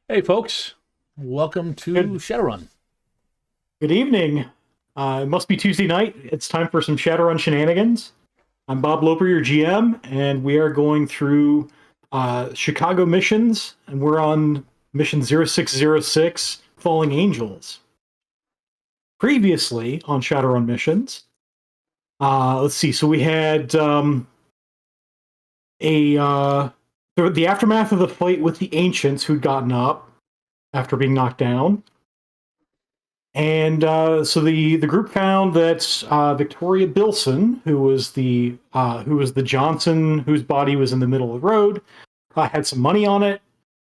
Hey, folks. Welcome to Good, Shadowrun. good evening. It must be Tuesday night. It's time for some Shadowrun shenanigans. I'm Bob Loper, your GM, and we are going through Chicago missions, and we're on mission 0606, Falling Angels. Previously on Shadowrun missions, let's see. So we had the aftermath of the fight with the Ancients who'd gotten up after being knocked down. And so the group found that Victoria Bilson, who was the Johnson whose body was in the middle of the road, had some money on it,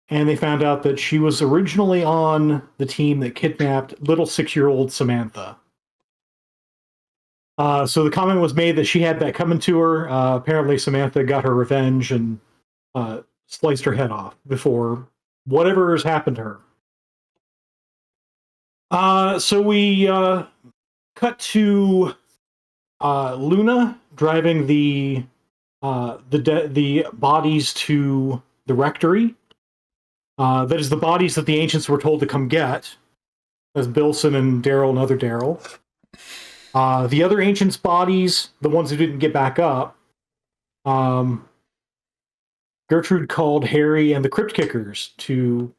and they found out that she was originally on the team that kidnapped little 6-year-old Samantha. So the comment was made that she had that coming to her. Apparently, Samantha got her revenge and sliced her head off before whatever has happened to her. So we cut to Luna driving the bodies to the rectory. That is the bodies that the ancients were told to come get, as Bilson and Daryl and other Daryl. The other ancients' bodies, the ones who didn't get back up, Gertrude called Harry and the Crypt Kickers to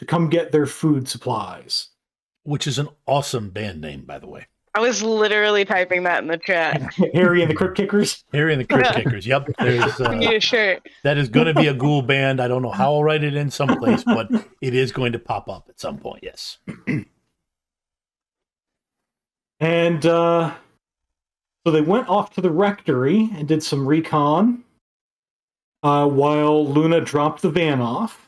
come get their food supplies. Which is an awesome band name, by the way. I was literally typing that in the chat. Harry and the Crypt Kickers. Harry and the Crypt Kickers. Yep, there's We need a shirt. that is going to be a ghoul band. I don't know how I'll write it in someplace, but it is going to pop up at some point. Yes. And so they went off to the rectory and did some recon while Luna dropped the van off.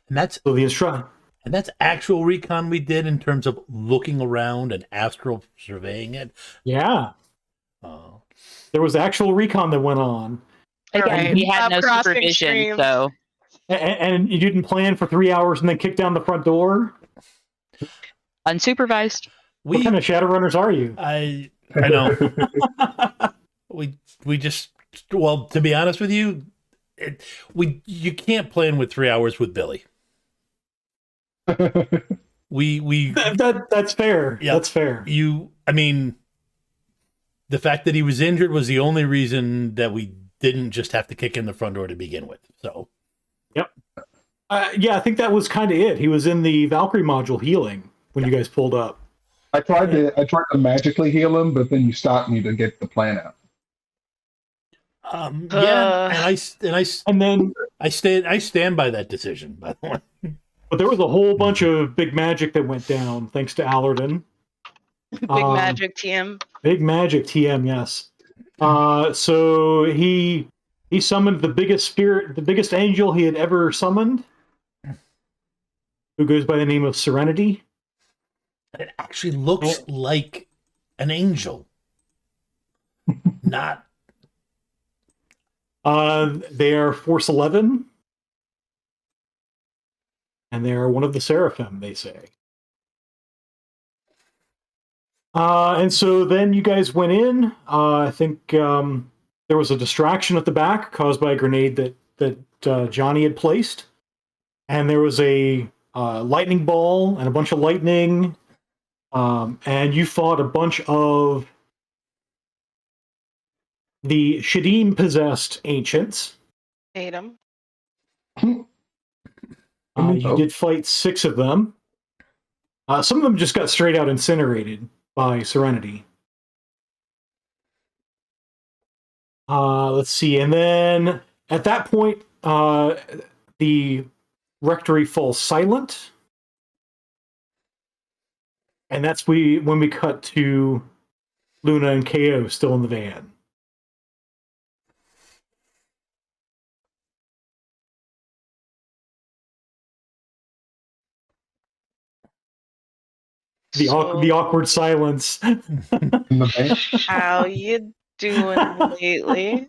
And that's So the and that's actual recon we did in terms of looking around and astral surveying it. yeah, Uh, there was actual recon that went on, Okay, We had no crossing supervision, streams. so and you didn't plan for 3 hours and then kick down the front door. unsupervised. What kind of Shadowrunners are you? I know. we just, well, to be honest with you, you can't plan with 3 hours with Billy. We That's fair. Yeah. That's fair. I mean, the fact that he was injured was the only reason that we didn't just have to kick in the front door to begin with. So, Yep. Yeah, I think that was kind of it. He was in the Valkyrie module healing when you guys pulled up. I tried to magically heal him, but then you stopped me to get the plan out. yeah, And then, I stand by that decision. By the way, but there was a whole bunch of big magic that went down thanks to Allerton. Big magic TM. Big magic TM, yes. So he summoned the biggest spirit, the biggest angel he had ever summoned, who goes by the name of Serenity. it actually looks like an angel, not. They are Force 11, and they are one of the Seraphim, they say. And so then you guys went in. I think there was a distraction at the back caused by a grenade that Johnny had placed, and there was a lightning ball and a bunch of lightning, and you fought a bunch of the Shedim possessed ancients. Hate him. You did fight 6 of them. Some of them just got straight out incinerated by Serenity. Let's see. And then at that point, the rectory falls silent. And that's when we cut to Luna and KO still in the van. The awkward silence. In the bank. How you doing lately?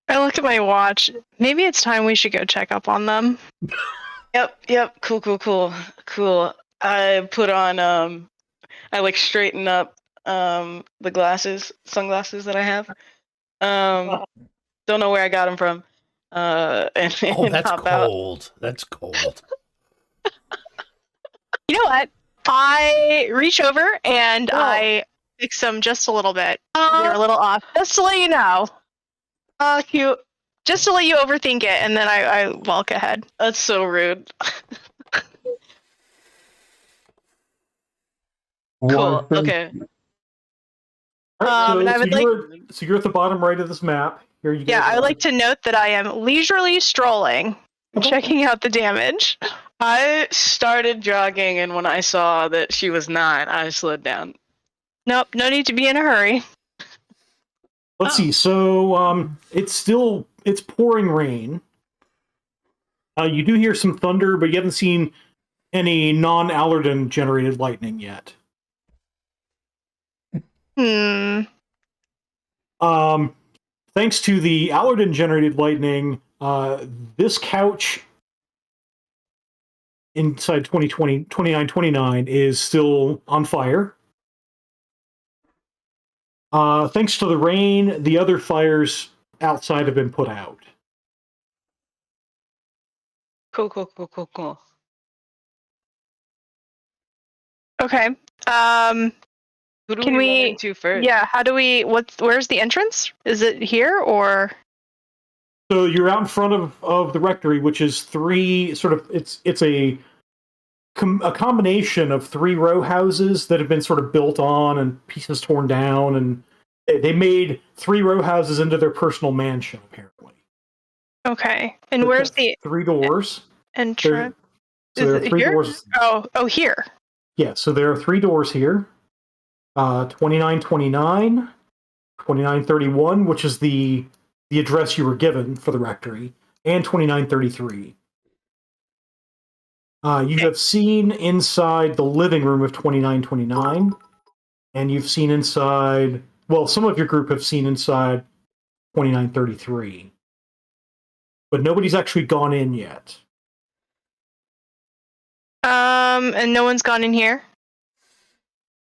I look at my watch. Maybe it's time we should go check up on them. Yep. Cool. I put on I like straighten up the sunglasses that I have. Don't know where I got them from. And Oh, that's hop out. cold. That's cold. You know what? I reach over and Oh. I fix them just a little bit. They're a little off. Just to let you know. Cute. Just to let you overthink it, and then I walk ahead. That's so rude. Cool. Okay. And I would like. You're at the bottom right of this map. Here you go. Yeah, I would like to note that I am leisurely strolling, checking out the damage. I started jogging, and when I saw that she was not, I slowed down. Nope, no need to be in a hurry. Let's see. So it's pouring rain. You do hear some thunder, but you haven't seen any non-Allerden generated lightning yet. Thanks to the Allerden generated lightning, this couch inside 2929 is still on fire. Thanks to the rain, the other fires outside have been put out. Cool. Okay. Who do Can we we- run into first? Yeah, how do we... Where's the entrance? Is it here, or... So you're out in front of the rectory, which is three sort of... It's a combination of 3 row houses that have been sort of built on and pieces torn down, and they made 3 row houses into their personal mansion, apparently. Okay. And where's the 3 doors? entrance? So there are Is it 3 here? doors. Oh, here. Yeah, so there are 3 doors here. 2929, 2931, which is the address you were given for the rectory, and 2933. You have seen inside the living room of 2929, and you've seen inside... Well, some of your group have seen inside 2933. But nobody's actually gone in yet. And no one's gone in here?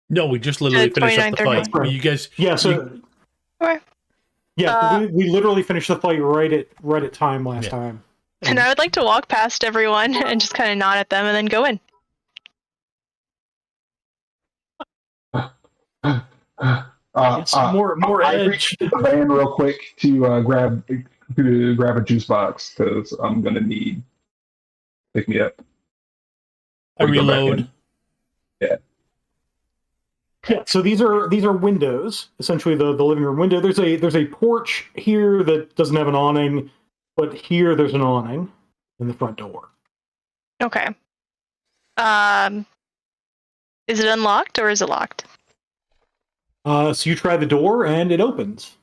No, we just literally finished up the 29, fight. 31. You guys, Yeah, so... Okay. Yeah, we literally finished the fight right at time last time. And I would like to walk past everyone and just kind of nod at them and then go in. More I edge. reached the van real quick to grab a juice box because I'm gonna need pick me up. I Or go back reload. in. Yeah. Yeah, so these are windows, essentially the living room window. There's a porch here that doesn't have an awning, but here there's an awning in the front door. Okay. Is it unlocked or is it locked? So you try the door and it opens.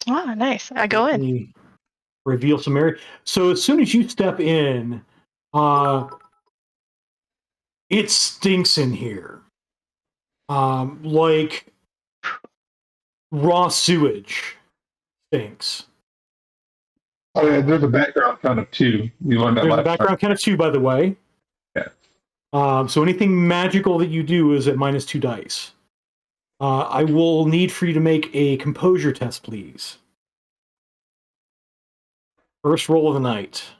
Oh, nice. I go in. You reveal some area. So as soon as you step in, it stinks in here. Like raw sewage stinks. Oh yeah, there's a background kind of too. You learned that There's a last background kind of 2, by the way. Yeah. So anything magical that you do is at -2 dice. I will need for you to make a composure test, please. First roll of the night.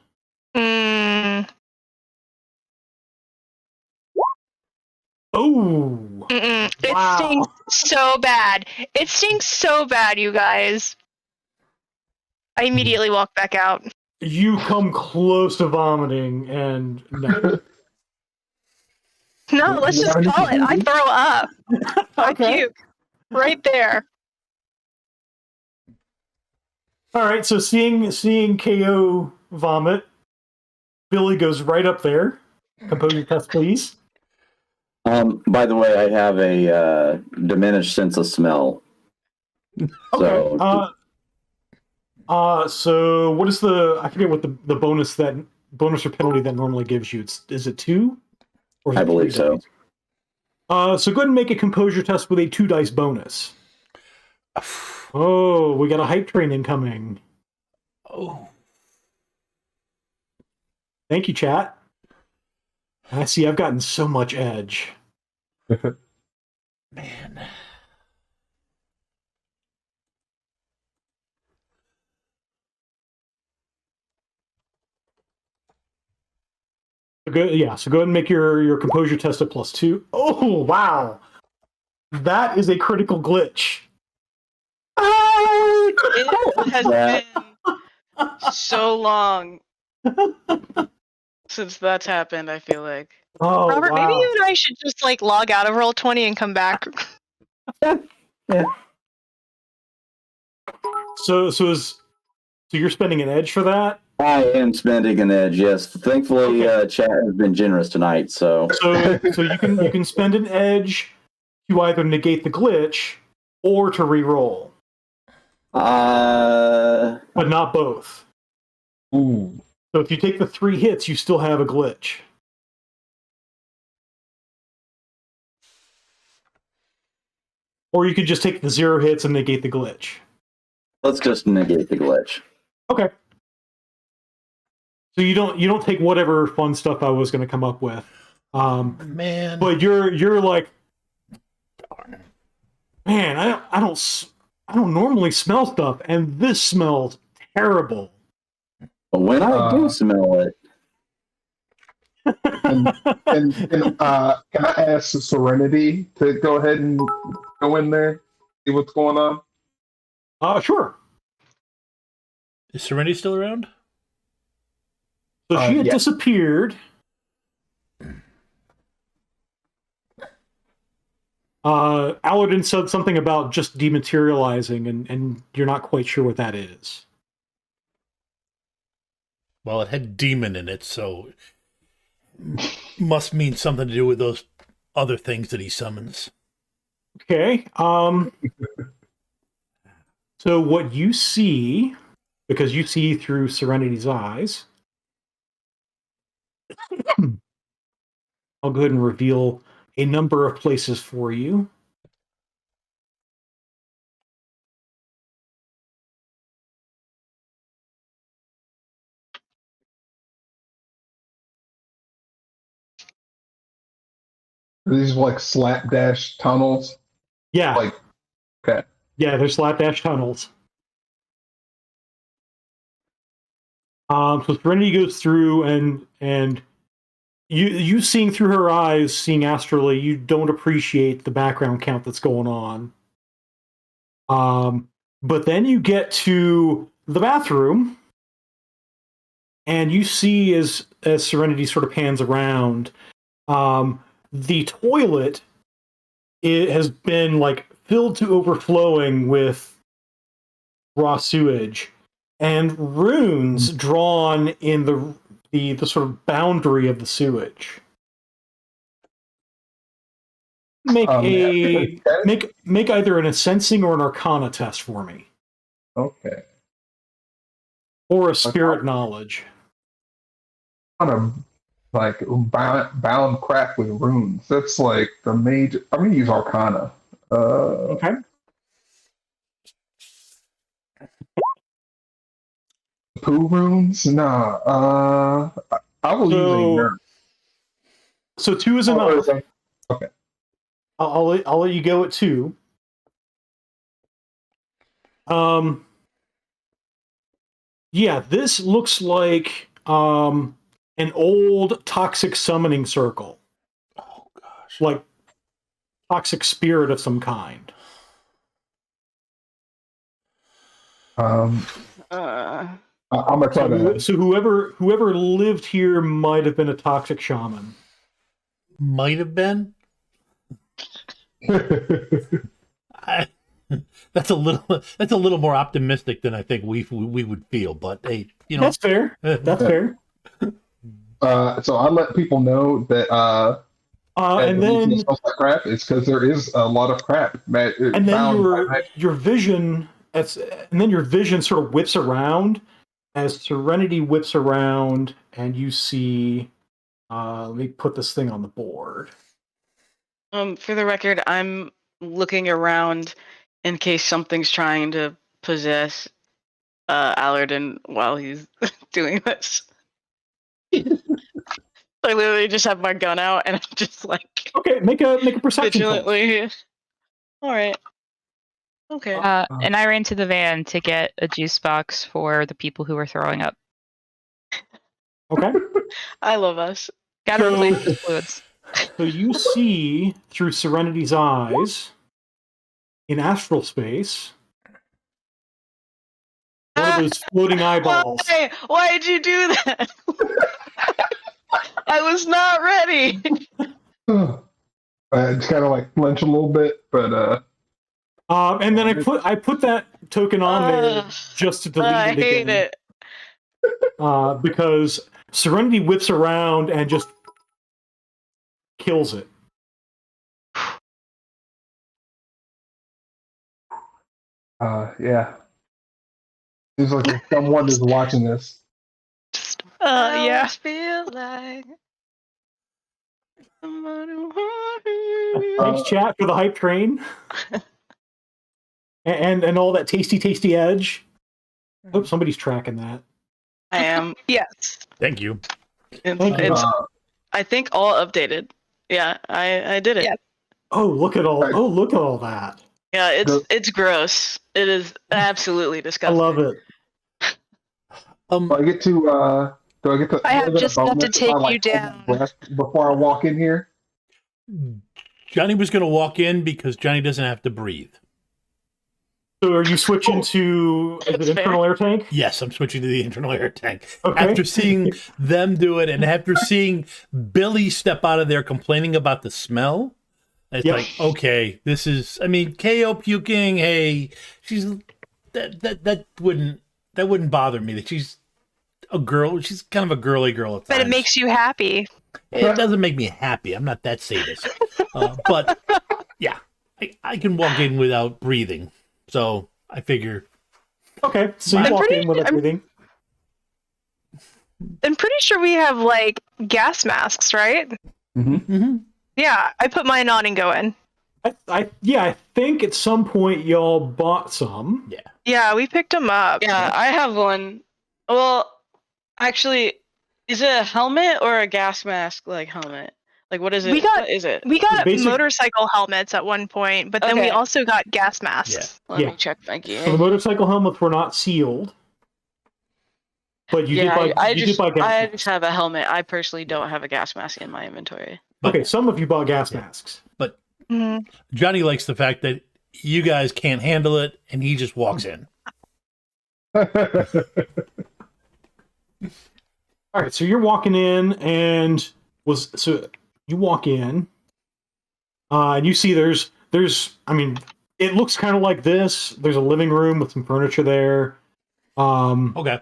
Oh! It Wow. stinks so bad. It stinks so bad, you guys. I immediately walk back out. You come close to vomiting, and no. No, let's just call it. I throw up. I puke. Right there. All right, so seeing KO vomit, Billy goes right up there. Composure test, please. By the way, I have a diminished sense of smell. Okay. So, So what is I forget what the bonus or penalty that normally gives you. Is it 2? Or is I it believe 3 so. dice? So go ahead and make a composure test with a 2 dice bonus. Oh, we got a hype train incoming. Oh, Thank you, chat. I see I've gotten so much edge. man. So go ahead and make your composure test at +2. Oh wow, that is a critical glitch. It has Yeah. been so long since that's happened, I feel like. Oh Robert, maybe wow. you and I should just like log out of Roll20 and come back. Yeah. So you're spending an edge for that. I am spending an edge. Yes, thankfully, chat has been generous tonight. So So you can spend an edge to either negate the glitch or to re-roll, but not both. Ooh. So if you take the 3 hits, you still have a glitch. Or you could just take the 0 hits and negate the glitch. let's just negate the glitch. Okay. So you don't take whatever fun stuff I was going to come up with. Man. But you're like, man, I don't normally smell stuff, and this smells terrible. But when I do smell it, Can I ask Serenity to go ahead and go in there, see what's going on? Sure. Is Serenity still around? So she had Yeah. disappeared. Aladdin said something about just dematerializing, and you're not quite sure what that is. Well, it had demon in it, so must mean something to do with those other things that he summons. Okay. So what you see, because you see through Serenity's eyes, I'll go ahead and reveal a number of places for you. These like slapdash tunnels. Yeah. Like, okay. Yeah, they're slapdash tunnels. So Serenity goes through and you seeing through her eyes, seeing astrally, you don't appreciate the background count that's going on. But then you get to the bathroom, and you see as Serenity sort of pans around, the toilet has been like filled to overflowing with raw sewage and runes drawn in the sort of boundary of the sewage. Make make either an sensing or an arcana test for me, Okay. or a spirit knowledge. Kind of like bound craft with runes. That's like the major. I'm gonna use Arcana. Okay. Poo runes? Nah. I will use a nerd. So 2 is enough. Okay. I'll let you go at 2. Yeah, this looks like an old toxic summoning circle. Oh gosh. Like toxic spirit of some kind. I'm gonna try to. So whoever lived here might have been a toxic shaman. Might have been. That's a little more optimistic than I think we would feel. But hey, That's fair. That's fair. So I let people know that. And then smells like crap. It's because there is a lot of crap. And then your vision sort of whips around as Serenity whips around, and you see. Let me put this thing on the board. For the record, I'm looking around in case something's trying to possess Allerton while he's doing this. I literally just have my gun out and I'm just like Okay, make a perception test. vigilantly. All right. Okay. And I ran to the van to get a juice box for the people who were throwing up. Okay. I love us. Gotta So- replace the fluids. So you see through Serenity's eyes in astral space one of those floating eyeballs. Why'd you do that? I was not ready. I just kind of like flinch a little bit, but And then I put that token on there just to delete I it hate again. it. Because Serenity whips around and just kills it. yeah. Seems like someone is watching this. I Yeah. always feel like Thanks, chat, for the hype train. and all that tasty edge. Hope somebody's tracking that. I am. Yes. Thank you. Thank you. I think all updated. Yeah, I did it. Yeah. Look at all that. Yeah, it's gross. It is absolutely I disgusting. love it. Do I get to? Do I get to? I have do get a just got to bonus if take I, like, you hold my down. breath before I walk in here. Johnny was going to walk in because Johnny doesn't have to breathe. So are you switching to That's the internal air tank? Yes, I'm switching to the internal air tank. Okay. After seeing them do it and after seeing Billy step out of there complaining about the smell, it's Yep. like, okay, this is, I mean, KO puking, hey, she's, that wouldn't bother me. That she's a girl, she's kind of a girly girl at times. But it makes you happy. It doesn't make me happy. I'm not that sadist. But yeah, I can walk in without breathing. So I figure. Okay, so you I'm walk pretty- in with I'm- everything. I'm pretty sure we have like gas masks, right? Mm-hmm. Yeah, I put mine on and go in. I think at some point y'all bought some. Yeah. Yeah, we picked them up. Yeah, I have one. Well, actually, is it a helmet or a gas mask like helmet? Like what is it? What is it? We got Basic- motorcycle helmets at one point, but then we Okay. also got gas masks. Let Yeah. me check my gear. So the motorcycle helmets were not sealed. But you did buy I you just did buy gas I masks. just have a helmet. I personally don't have a gas mask in my inventory. Okay, some of you bought gas Yeah. masks. But Mhm. Johnny likes the fact that you guys can't handle it, and he just walks in. All right, so you're walking in, and you walk in, and you see there's I mean, it looks kind of like this. There's a living room with some furniture there. Okay.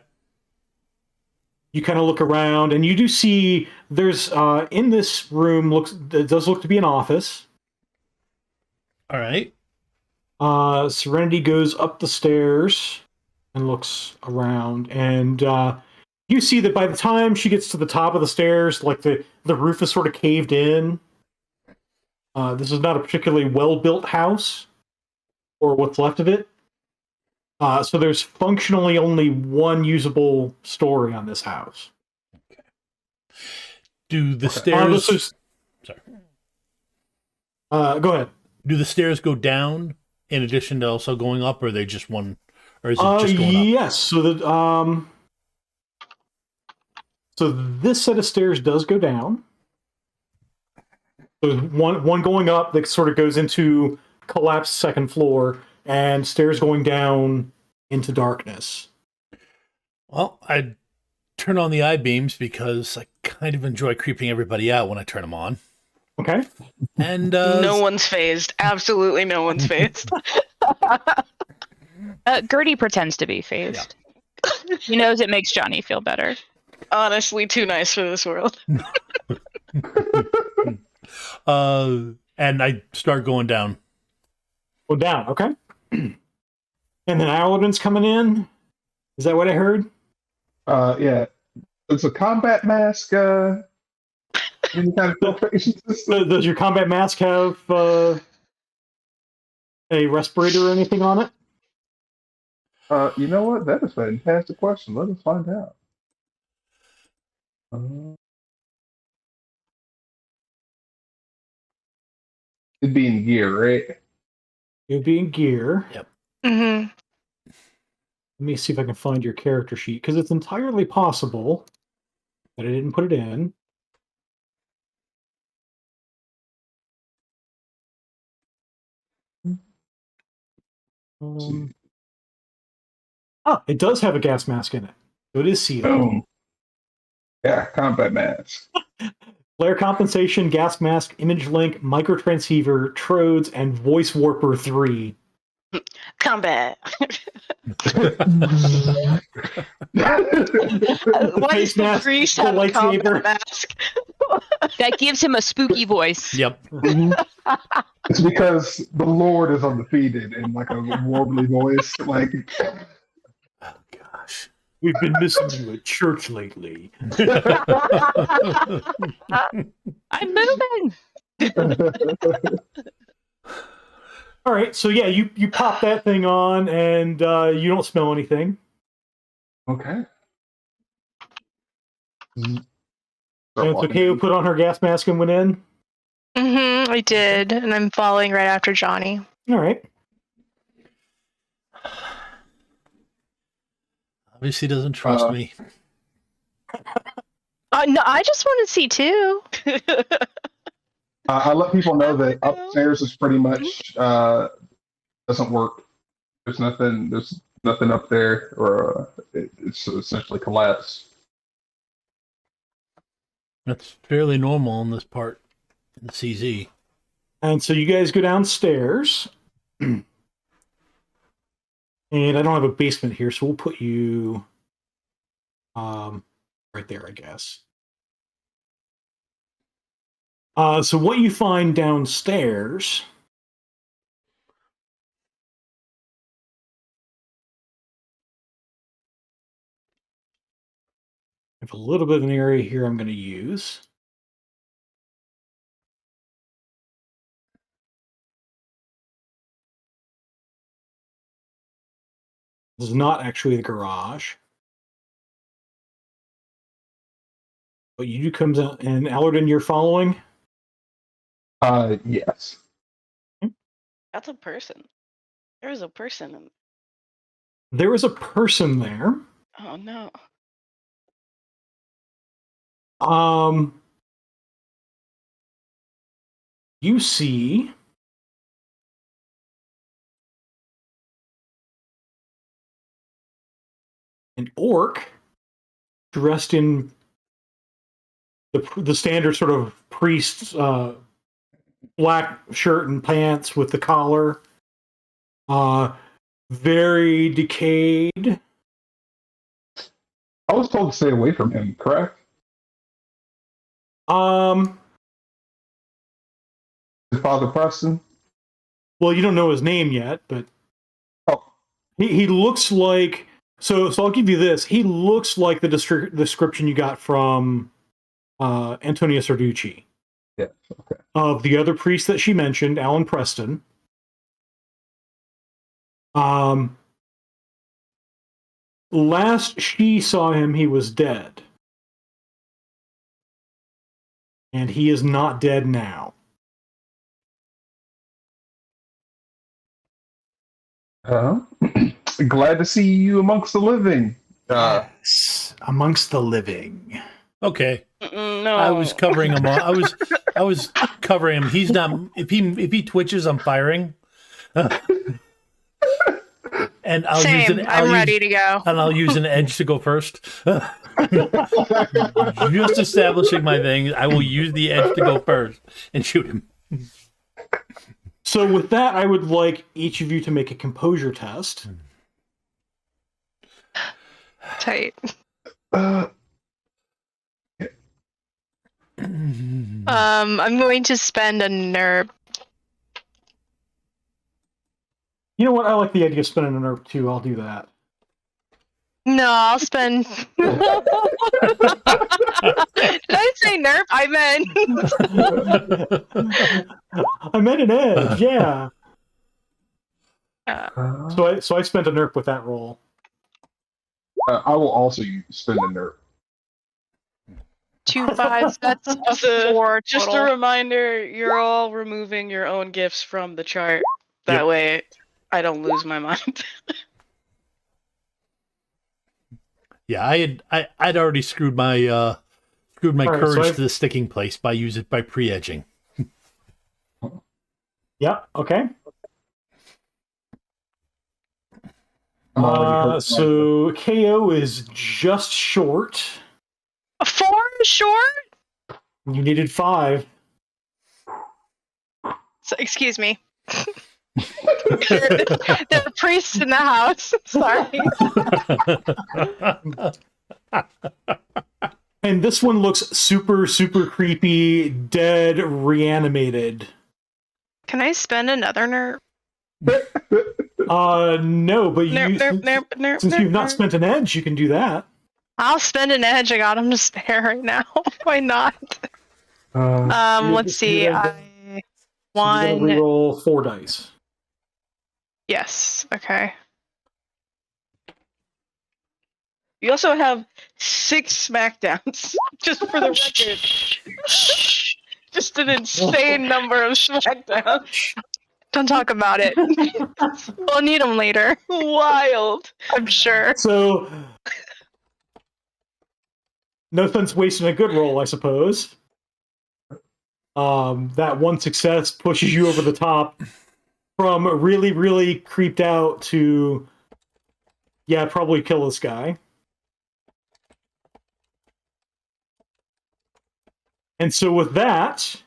You kind of look around, and you do see there's in this room it does look to be an office. All right. Serenity goes up the stairs and looks around, and you see that by the time she gets to the top of the stairs, like the roof is sort of caved in. This is not a particularly well-built house, or what's left of it. So there's functionally only one usable story on this house. Do the stairs? Sorry. Go ahead. Do the stairs go down in addition to also going up, or are they just one, or is it just going up? Yes. So so this set of stairs does go down. So one going up that sort of goes into collapsed second floor, and stairs going down into darkness. Well, I turn on the eye beams because I kind of enjoy creeping everybody out when I turn them on. Okay. And No one's phased. Absolutely no one's phased. Gertie pretends to be phased. He knows it makes Johnny feel better. Honestly, too nice for this world. and I start going down. Go down. Okay. And then Aladdin's coming in. Is that what I heard? Yeah. It's a combat mask. Any kind of filtration system? Does your combat mask have a respirator or anything on it? You know what? That is a fantastic question. Let us find out. It'd be in gear, right? It would be in gear. Mm-hmm. Let me see if I can find your character sheet, because it's entirely possible that I didn't put it in. It does have a gas mask in it. So it is sealed. Boom. Yeah, combat mask. Flare compensation, gas mask, image link, microtransceiver, trodes, and voice warper 3. Combat. Why Face does the mask, priest the have a combat lightsaber. mask? That gives him a spooky voice. Yep. It's because the Lord is undefeated in like a warbly voice. Like, Oh gosh. We've been missing you at church lately. I'm moving. All right, so yeah, you pop that thing on, and you don't smell anything. okay. And so KO put on her gas mask and went in. I did, and I'm following right after Johnny. All right. Obviously doesn't trust me. No, I just want to see too. I let people know that upstairs is pretty much doesn't work. There's nothing up there, or it's essentially collapsed. That's fairly normal in this part in the CZ. And so you guys go downstairs. And I don't have a basement here, so we'll put you right there, I guess. So what you find downstairs I have a little bit of an area here I'm going to use. This is not actually the garage. But you do come out, and Allerton, you're following? Yes. That's a person. There is a person in. There is a person there. Oh no. You see an orc dressed in the standard sort of priest's black shirt and pants with the collar. Very decayed. I was told to stay away from him, correct? Father Preston? Well, you don't know his name yet, but Oh. he looks like... So I'll give you this. He looks like the description you got from Antonia Sarducci. Yeah, okay. Of the other priest that she mentioned, Alan Preston. Last she saw him, he was dead. And he is not dead now. Glad to see you amongst the living. Yes, amongst the living. Okay. No. I was covering him. I was covering him. He's not. If he twitches, I'm firing. And I'll use Same. I'm ready to go. And I'll use an edge to go first. Just establishing my thing. I will use the edge to go first and shoot him. So with that, I would like each of you to make a composure test. Tight. I'm going to spend a nerve. You know what? I like the idea of spending a nerve too. I'll do that. No, I'll spend. Did I say nerf? I meant an edge. Yeah. meant. So I spent a nerf with that roll. I will also spend a nerf. 2 5s. That's Also, 4 just total. a reminder, you're all removing your own gifts from the chart. That Yep. way I don't lose my mind. Yeah, I'd already screwed my All right, courage so to the sticking place by pre-edging. Yeah. Okay. I'm already hurt. So KO is just short. 4 short? You needed 5. So, excuse me. The priest in the house. Sorry. And this one looks super, super creepy, dead, reanimated. Can I spend another nerf? No, but since you've not Nerp. spent an edge, you can do that. I'll spend an edge. I got him to spare right now. Why not? Let's see. You're gonna One. reroll 4 dice. Yes. Okay. You also have 6 SmackDowns, just for the record. Just an insane number of SmackDowns. Don't talk about it. We'll need them later. Wild. I'm sure. So, no sense wasting a good roll, I suppose. That one success pushes you over the top from really, really creeped out to, yeah, probably kill this guy. And so with that,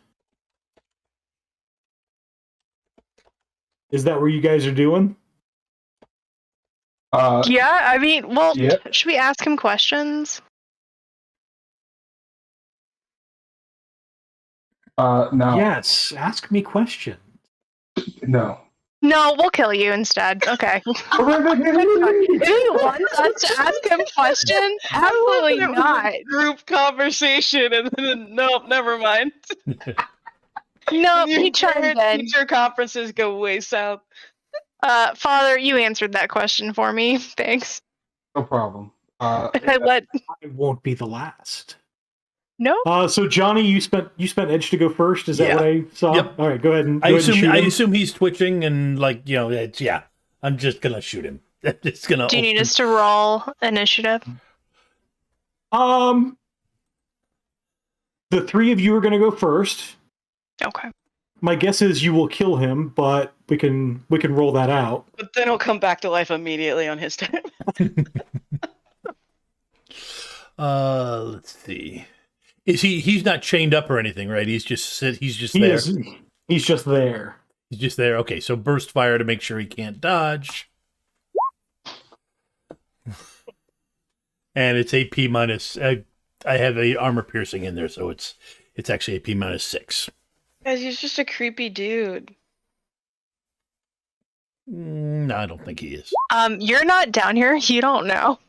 is that what you guys are doing? Yeah, I mean, well, Yeah. should we ask him questions? No. Yes, ask me questions. No. No, we'll kill you instead. Okay. If he wants us to ask him questions, absolutely not. Group conversation, and then nope, never mind. No, he chimed in. Teacher conferences go way south. Father, you answered that question for me. Thanks. No problem. I let. I won't be the last. No. So Johnny, you spent edge to go first. Is that what I saw? Yep. All right, go ahead and I shoot him. assume he's twitching and like it's I'm just gonna shoot him. Just gonna. Do you need us to roll initiative? The 3 of you are going to go first. Okay. My guess is you will kill him, but we can roll that out. But then he'll come back to life immediately on his turn. Let's see. Is he's not chained up or anything, right? He's just there. He's just there. He's just there. Okay, so burst fire to make sure he can't dodge. And it's AP minus. I have a armor piercing in there, so it's actually AP minus 6. Guys, he's just a creepy dude. No, I don't think he is. You're not down here. You don't know.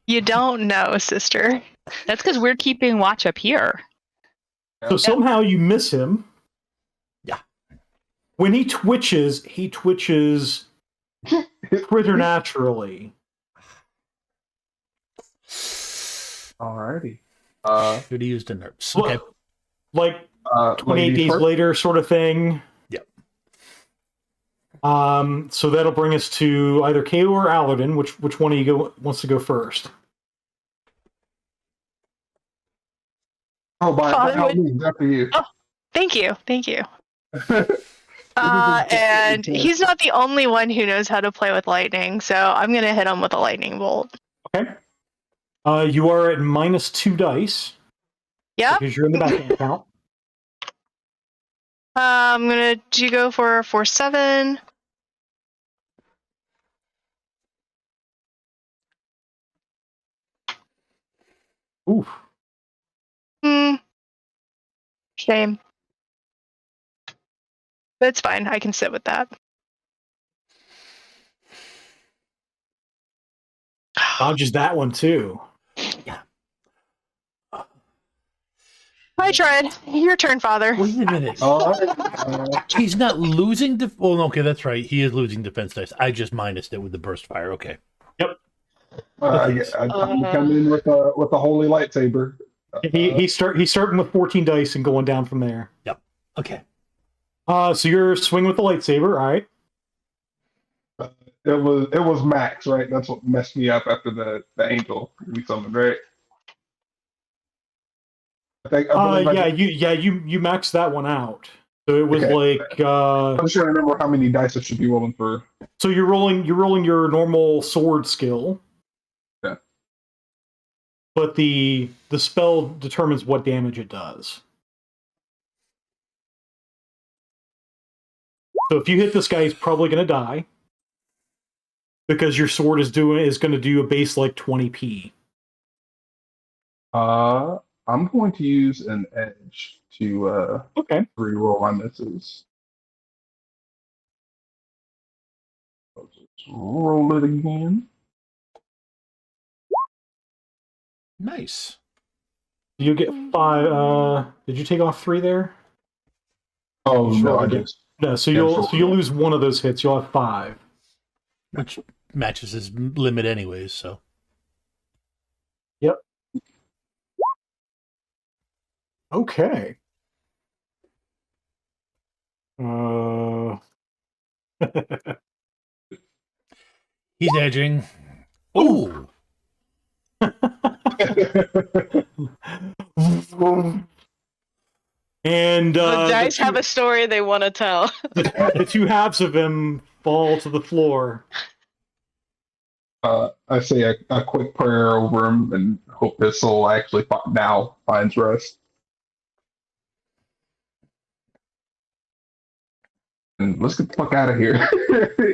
You don't know, sister. That's because we're keeping watch up here. So somehow you miss him. Yeah. When he twitches preternaturally. Alrighty. Should have used a nerfs. Well, Okay. Like 28 days later sort of thing. Yep. So that'll bring us to either KO or Aladdin. Which one of you wants to go first? Oh, by Father all would- means, after you. Oh, thank you. And he's not the only one who knows how to play with lightning, so I'm gonna hit him with a lightning bolt. Okay. You are at minus 2 dice. Yep. Because you're in the back count. I'm gonna go for 4-7. Oof. Shame. But it's fine. I can sit with that. Dodges that one too. I tried. Your turn, Father. Wait a minute. Alright. He's not losing. Okay, that's right. He is losing defense dice. I just minused it with the burst fire. Okay. I'm coming in with a holy lightsaber. He's starting with 14 dice and going down from there. Okay. So you're swinging with the lightsaber, all right? It was Max, right? That's what messed me up after the angel we summoned, right? I believe You maxed that one out. So it was Okay. like I'm just trying to remember how many dice I should be rolling for. so you're rolling your normal sword skill. Yeah. But the spell determines what damage it does. So if you hit this guy, he's probably going to die because your sword is going to do a base like 20p. I'm going to use an edge to Okay. re-roll my misses. I'll just roll it again. Nice. You get 5. Did you take off 3 there? Oh Just no, roll I again. just No, so cancel. you'll lose one of those hits. You'll have 5. Which matches his limit anyways, so. Yep. Okay. He's edging. Ooh. And The dice have a story they want to tell. the 2 halves of him fall to the floor. I say a quick prayer over him and hope his soul actually now finds rest. And let's get the fuck out of here.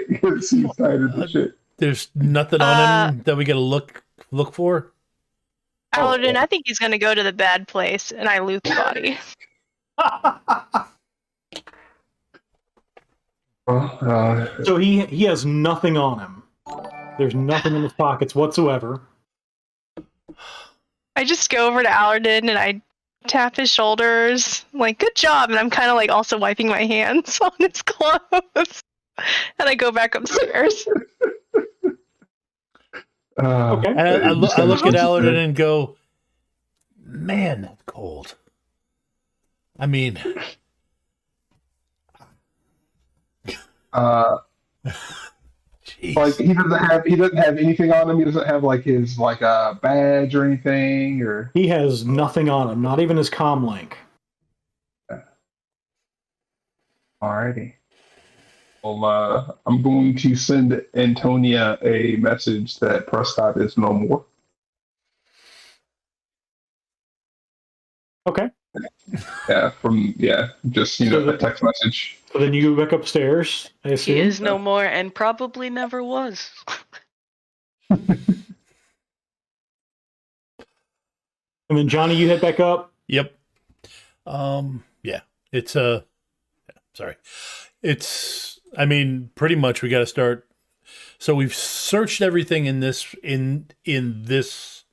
He's tired of the shit. There's nothing on him that we gotta look for. Paladin, I think he's gonna go to the bad place, and I loot the body. So he has nothing on him. There's nothing in his pockets whatsoever. I just go over to Alardin and I tap his shoulders, like, good job, and I'm kind of like also wiping my hands on his clothes. And I go back upstairs. Okay. And I look at Alardin and go, man, that's cold. I mean, like he doesn't have anything on him. He doesn't have like his a badge or anything, or He has nothing on him, not even his comm link. alrighty. Well, I'm going to send Antonia a message that Prescott is no more. Okay. Just a text message. So then you go back upstairs, I assume. He is no more and probably never was. And then Johnny, you head back up. yep. Yeah. I mean, pretty much we got to start. So we've searched everything in this this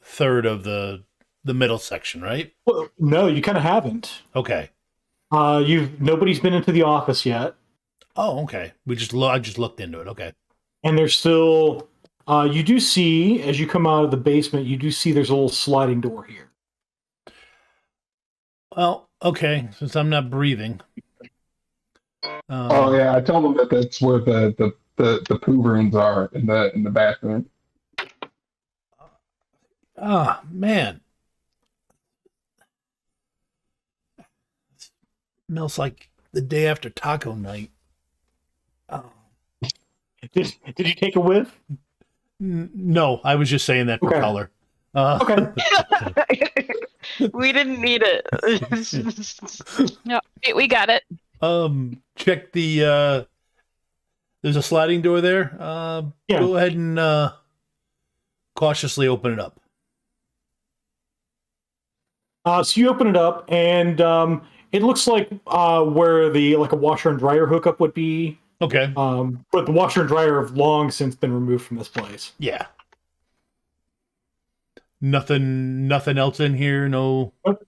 third of the middle section, right? Well, no, you kind of haven't. Okay. Nobody's been into the office yet, Oh, okay. I just looked into it. Okay. and there's still. You do see as you come out of the basement, you do see there's a little sliding door here. Well, okay. Since I'm not breathing. Oh yeah, I told him that's where the poo rooms are in the bathroom. Ah, man. Smells like the day after taco night. Oh. Did you take a whiff? No, I was just saying that for Okay. color. Okay. We didn't need it. No, we got it. Check the there's a sliding door there. Yeah. Go ahead and cautiously open it up. So you open it up, and it looks like where a washer and dryer hookup would be. Okay. But the washer and dryer have long since been removed from this place. Yeah. Nothing else in here. No. So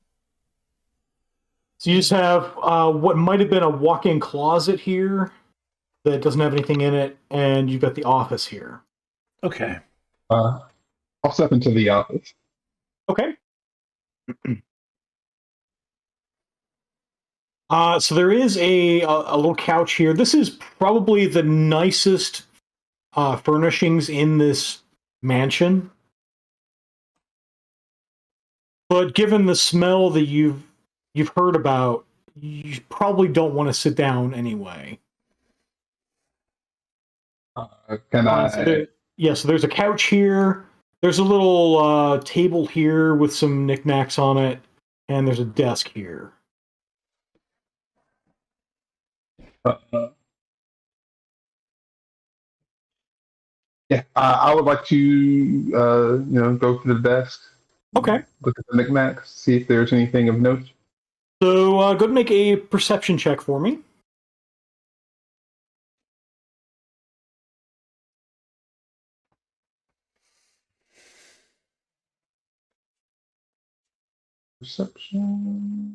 you just have what might have been a walk-in closet here that doesn't have anything in it, and you've got the office here. Okay. I'll step into the office. Okay. So there is a little couch here. This is probably the nicest furnishings in this mansion. But given the smell that you've heard about, you probably don't want to sit down anyway. Can So there's a couch here. There's a little table here with some knickknacks on it, and there's a desk here. Yeah, I would like to, go to the desk. Okay. Look at the knickknacks, see if there's anything of note. So go ahead and make a perception check for me. Perception.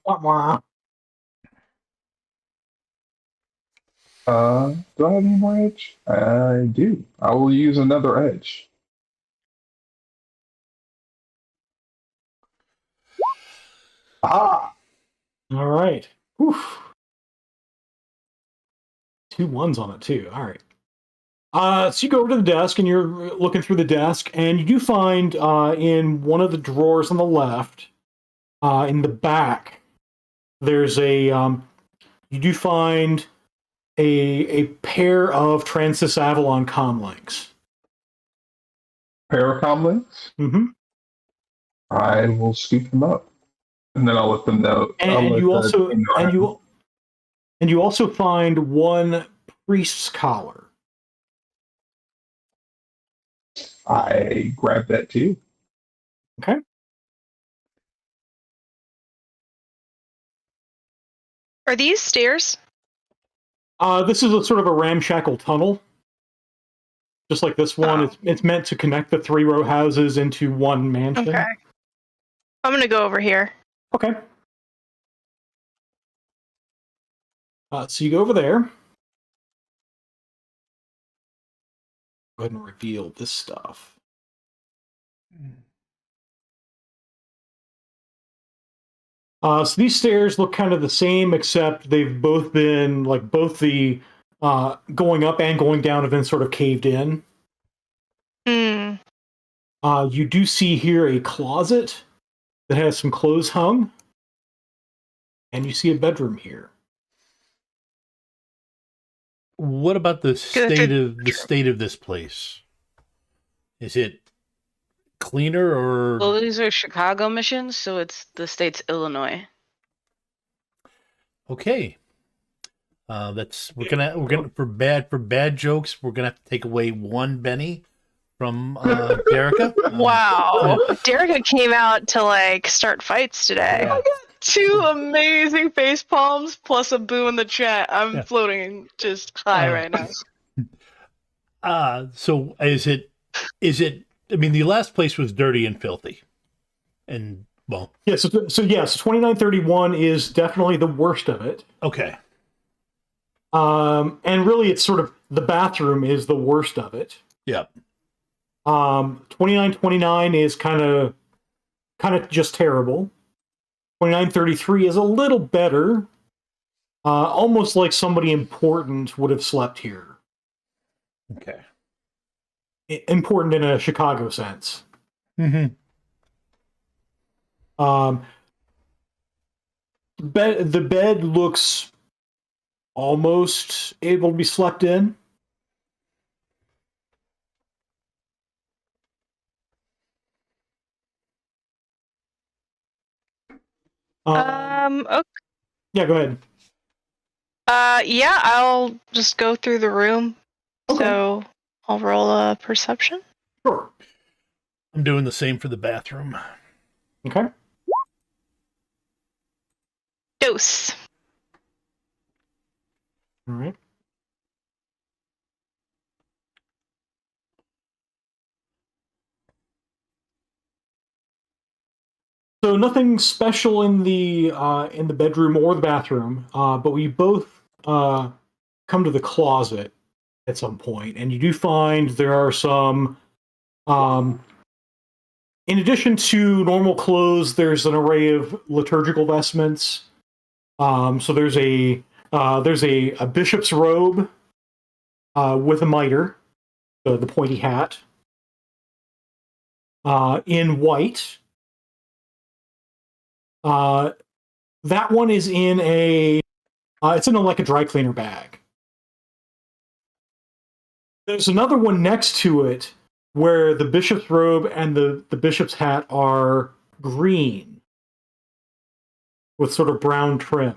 Wah, wah. Do I have any more edge? I do. I will use another edge. Ah! All right. Whew. 2 1s on it too. All right. So you go over to the desk and you're looking through the desk, and you do find in one of the drawers on the left, in the back, there's you do find a pair of Transys Avalon comlinks. Paracom links? Mm-hmm. I will scoop them up. And then I'll let them know. And you also find one priest's collar. I grab that too. Okay. Are these stairs? This is a sort of a ramshackle tunnel. Just like this one, Oh. it's meant to connect the 3 row houses into one mansion. Okay. I'm gonna go over here. Okay. So you go over there. Go ahead and reveal this stuff. So these stairs look kind of the same, except they've both been, like, both the going up and going down have been sort of caved in. Hmm. You do see here a closet that has some clothes hung, and you see a bedroom here. What about the state of this place? Is it cleaner or Well, these are Chicago missions, so it's the state's Illinois. okay? We're gonna for bad jokes. We're gonna have to take away 1 Benny from Derica. Wow. Derica came out to like start fights today. Yeah. 2 amazing face palms plus a boo in the chat. I'm Yeah. floating just high right now. So is it? I mean, the last place was dirty and filthy, and well, Yeah, so yes, 2931 is definitely the worst of it. okay. And really, it's sort of the bathroom is the worst of it. Yeah. 2929 is kind of just terrible. 2933 is a little better. Almost like somebody important would have slept here. Okay. Important in a Chicago sense. Mm-hmm. The bed looks almost able to be slept in. Okay. Yeah, go ahead. Yeah, I'll just go through the room. Okay. So I'll roll a perception. Sure. I'm doing the same for the bathroom. Okay. Dose. All right. So nothing special in the bedroom or the bathroom, but we both come to the closet at some point, and you do find there are some. In addition to normal clothes, there's an array of liturgical vestments. So there's a bishop's robe with a mitre, the pointy hat, in white. That one is in it's in like a dry cleaner bag. There's another one next to it where the bishop's robe and the bishop's hat are green with sort of brown trim.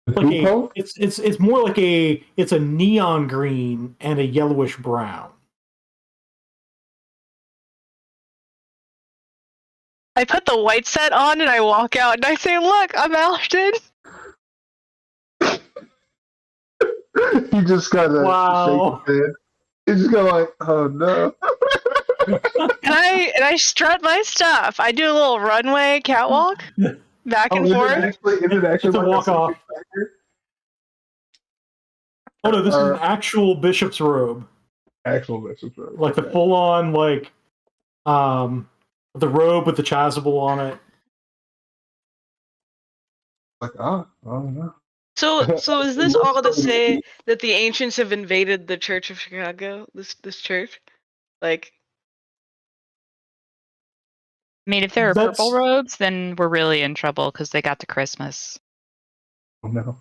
The It's more like it's a neon green and a yellowish brown. I put the white set on and I walk out and I say, "Look, I'm Ashton." You just gotta Wow. shake his head. You just go like, oh no. And I strut my stuff. I do a little runway catwalk back and Is forth. it actually It's a like walk a off. factor? Oh no, this is an actual bishop's robe. Actual bishop's robe. Like the full on the robe with the chasuble on it. Like, oh no. So is this all to say that the ancients have invaded the Church of Chicago? This church, like, I mean, if there are That's- purple robes, then we're really in trouble because they got to Christmas. Oh no.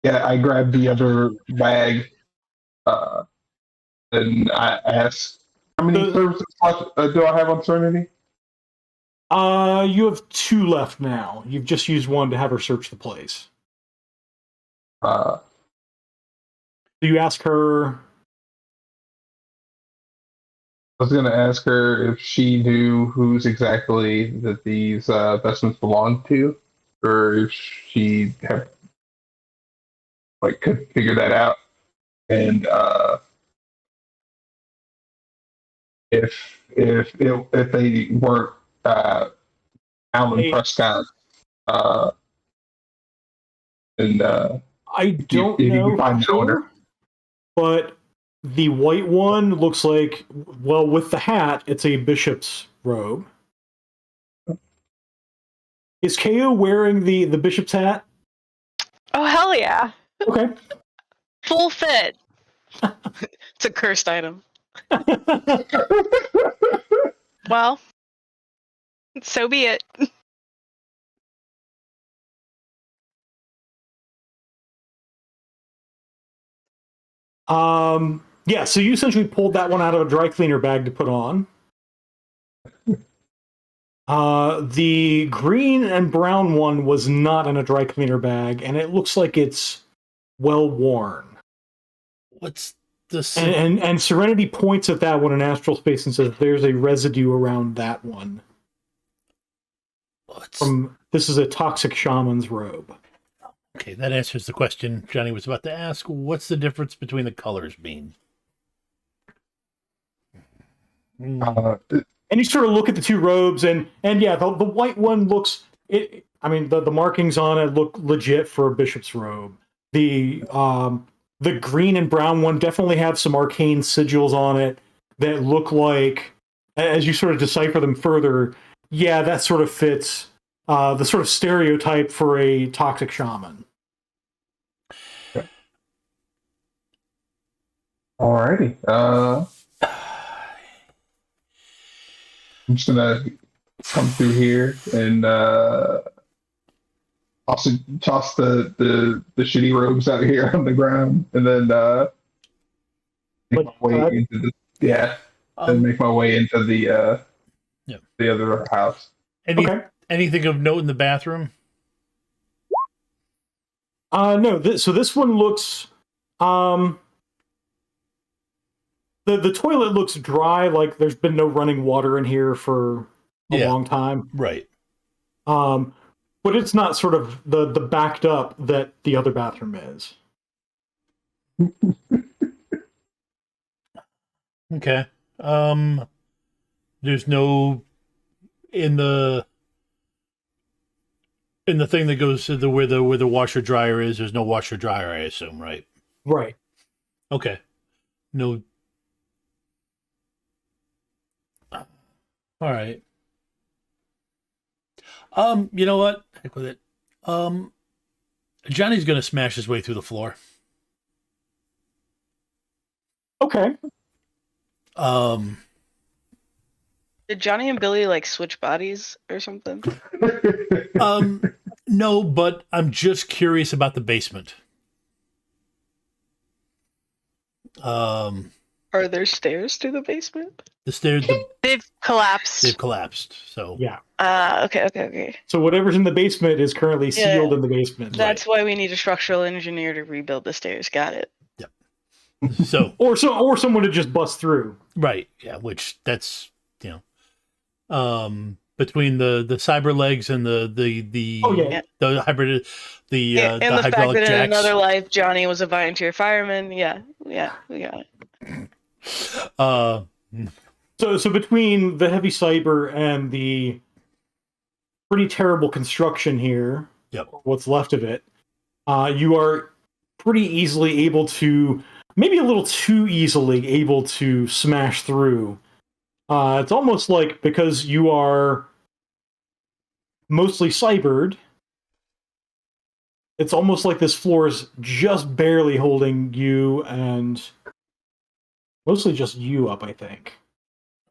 Yeah, I grabbed the other bag, and I asked, how many services do I have on Serenity? You have 2 left now. You've just used one to have her search the place. Uh, So you ask her. I was going to ask her if she knew whose exactly that these vestments belonged to, or if she could figure that out, and if they weren't Alan Prescott, and I don't if you know can find for the owner. sure, but the white one looks like, well, with the hat, it's a bishop's robe. Is KO wearing the bishop's hat? Oh hell yeah! Okay. Full fit. it's a cursed item. Well, so be it. Yeah, so you essentially pulled that one out of a dry cleaner bag to put on. The green and brown one was not in a dry cleaner bag, and it looks like it's well worn. What's the And Serenity points at that one in astral space and says, "There's a residue around that one." This is a toxic shaman's robe. Okay, that answers the question Johnny was about to ask. What's the difference between the colors mean? And you sort of look at the 2 robes, and yeah, the white one looks. I mean, the markings on it look legit for a bishop's robe. The green and brown one definitely have some arcane sigils on it that look like, as you sort of decipher them further, yeah, that sort of fits the sort of stereotype for a toxic shaman. Alrighty. I'm just gonna come through here and also toss the shitty robes out here on the ground, and then make my way into make my way into the other house. Anything of note in the bathroom? No. So this one looks. The toilet looks dry, like there's been no running water in here for a long time. Right. But it's not sort of the backed up that the other bathroom is. Okay. There's no in the thing that goes to where the washer dryer is. There's no washer dryer, I assume, right? Right. Okay. No. All right. You know what? Heck with it. Johnny's gonna smash his way through the floor. Okay. Did Johnny and Billy like switch bodies or something? No, but I'm just curious about the basement. Are there stairs to the basement? The stairs, They've collapsed. they've collapsed. So Yeah. Okay. So whatever's in the basement is currently sealed in the basement. That's why we need a structural engineer to rebuild the stairs. Got it. So or someone to just bust through. right, yeah. Which that's between the cyber legs and the the hybrid the and the fact hydraulic that in jacks. another life Johnny was a volunteer fireman. Yeah, we got it. So between the heavy cyber and the pretty terrible construction here, what's left of it, you are pretty easily able to, maybe a little too easily able to smash through. It's almost like because you are mostly cybered, it's almost like this floor is just barely holding you and mostly just you up, I think.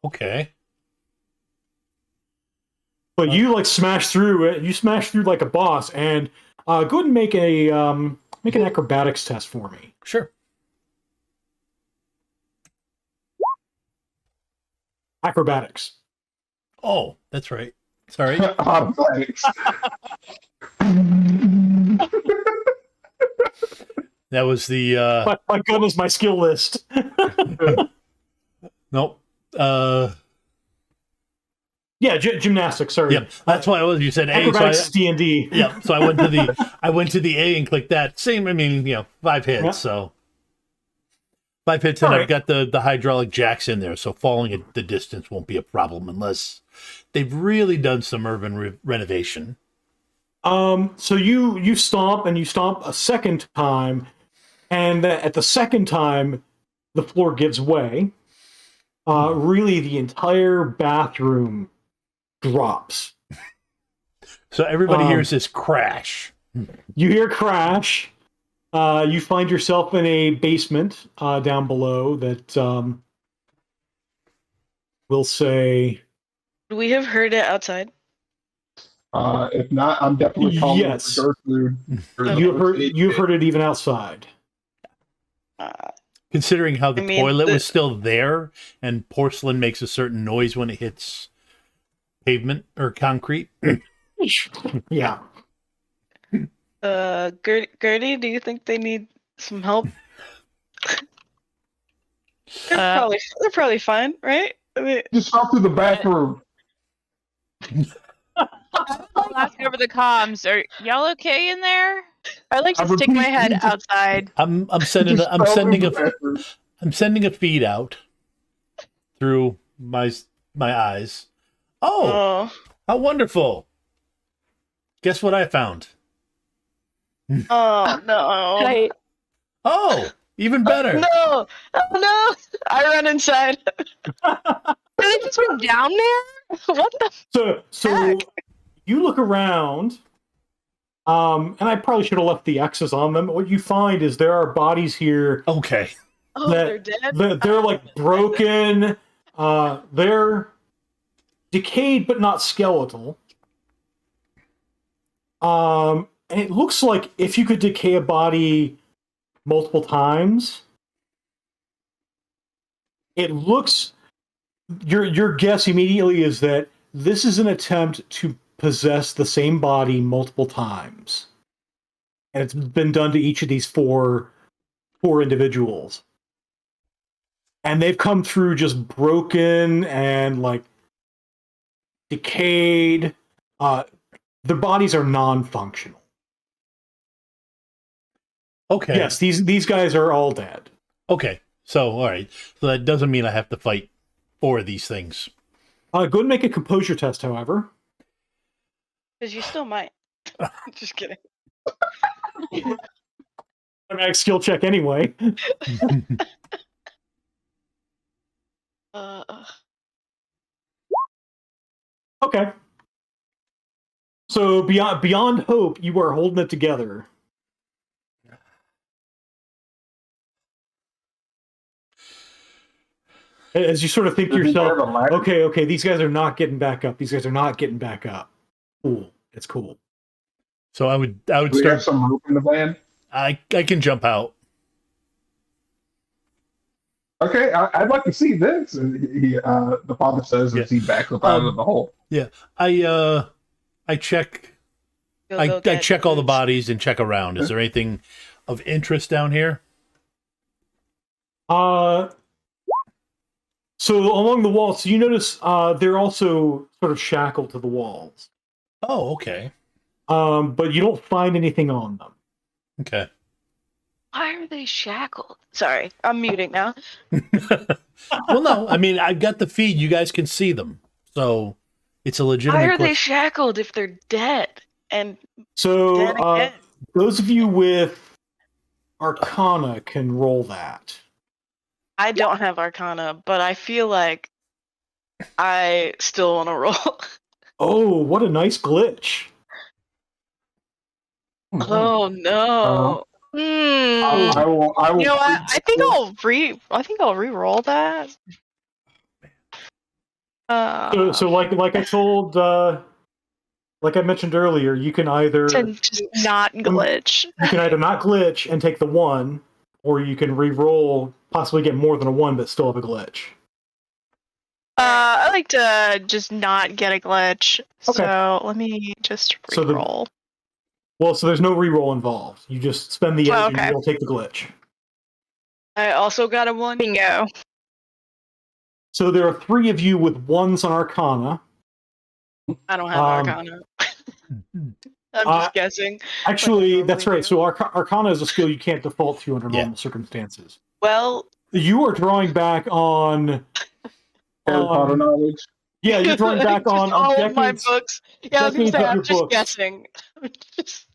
Okay. But you like smash through it. You smash through like a boss, and go ahead and make an acrobatics test for me. Sure. Acrobatics. Oh, that's right. Sorry. That was the My goodness, my skill list. nope. Yeah, gymnastics. Sorry. Yep. That's why you said A. Acrobatics is D&D. Yeah. So I went to the A and clicked that. Same. I mean, 5 hits. Yep. So 5 hits, and I've got the hydraulic jacks in there. So falling at the distance won't be a problem unless they've really done some urban renovation. So you stomp and you stomp a second time, and at the second time, the floor gives way. Really, the entire bathroom drops. So everybody hears this crash. You hear crash. You find yourself in a basement down below that we'll say. Would we have heard it outside? If not, I'm definitely calling Yes. for Gertrude. You've heard it even outside. Considering how the I mean, toilet was still there, and porcelain makes a certain noise when it hits pavement or concrete. Yeah. Gertie, do you think they need some help? Uh, They're probably fine, right? I mean, Just stop through the bathroom. I'll ask over the comms. Are y'all okay in there? I like to I stick my repeat, head you just- outside. I'm sending Just I'm stop sending through a the bathroom. I'm sending a feed out through my eyes. Oh, how wonderful! Guess what I found? oh no. I, Oh, even better. No! Oh no! I run inside. they just went down there? What the? So Heck. you look around, and I probably should have left the X's on them. What you find is there are bodies here. Okay. Oh, they're dead. They're like broken. They're decayed but not skeletal. And it looks like if you could decay a body multiple times, it looks. Your guess immediately is that this is an attempt to possess the same body multiple times, and it's been done to each of these four individuals. And they've come through just broken and like decayed. Their bodies are non-functional. Okay. Yes, these guys are all dead. Okay. So, all right. So that doesn't mean I have to fight 4 of these things. Go ahead and make a composure test, however. Because you still might. Just kidding. Automatic skill check anyway. Uh, Okay. So beyond hope, you are holding it together. As you sort of think to yourself, okay, these guys are not getting back up. These guys are not getting back up. Cool. It's cool. So I would Do we start. have some rope in the van? I can jump out. Okay, I'd like to see this. And the father says as he backs up out of the hole. Yeah, I check. I check all the bodies and check around. Is there anything of interest down here? So along the walls, so you notice they're also sort of shackled to the walls. Oh, okay. But you don't find anything on them. Okay. Why are they shackled? Sorry, I'm muting now. Well, no, I mean, I've got the feed. You guys can see them. So it's a legitimate Why are they question. shackled if they're dead? And So dead again? those of you with Arcana can roll that. I don't have Arcana, but I feel like I still want to roll. Oh, what a nice glitch. Oh no. I will. You know what? I think I'll re-roll that. So like I told like I mentioned earlier, you can either To just not glitch. you can either not glitch and take the 1, or you can re-roll, possibly get more than a 1 but still have a glitch. I like to just not get a glitch. Okay. So let me just So the- re-roll. So there's no re-roll involved. You just spend the edge and okay. you don't take the glitch. I also got a 1. Bingo. So there are 3 of you with 1s on Arcana. I don't have Arcana. I'm just guessing. Actually, Like I that's normally right. do. So Arcana is a skill you can't default to under normal circumstances. Well, You are drawing back on Harry Potter knowledge. Yeah, you're drawing back just on all of my decades, books. Yeah, I was gonna decades say of I'm your just books. guessing. Just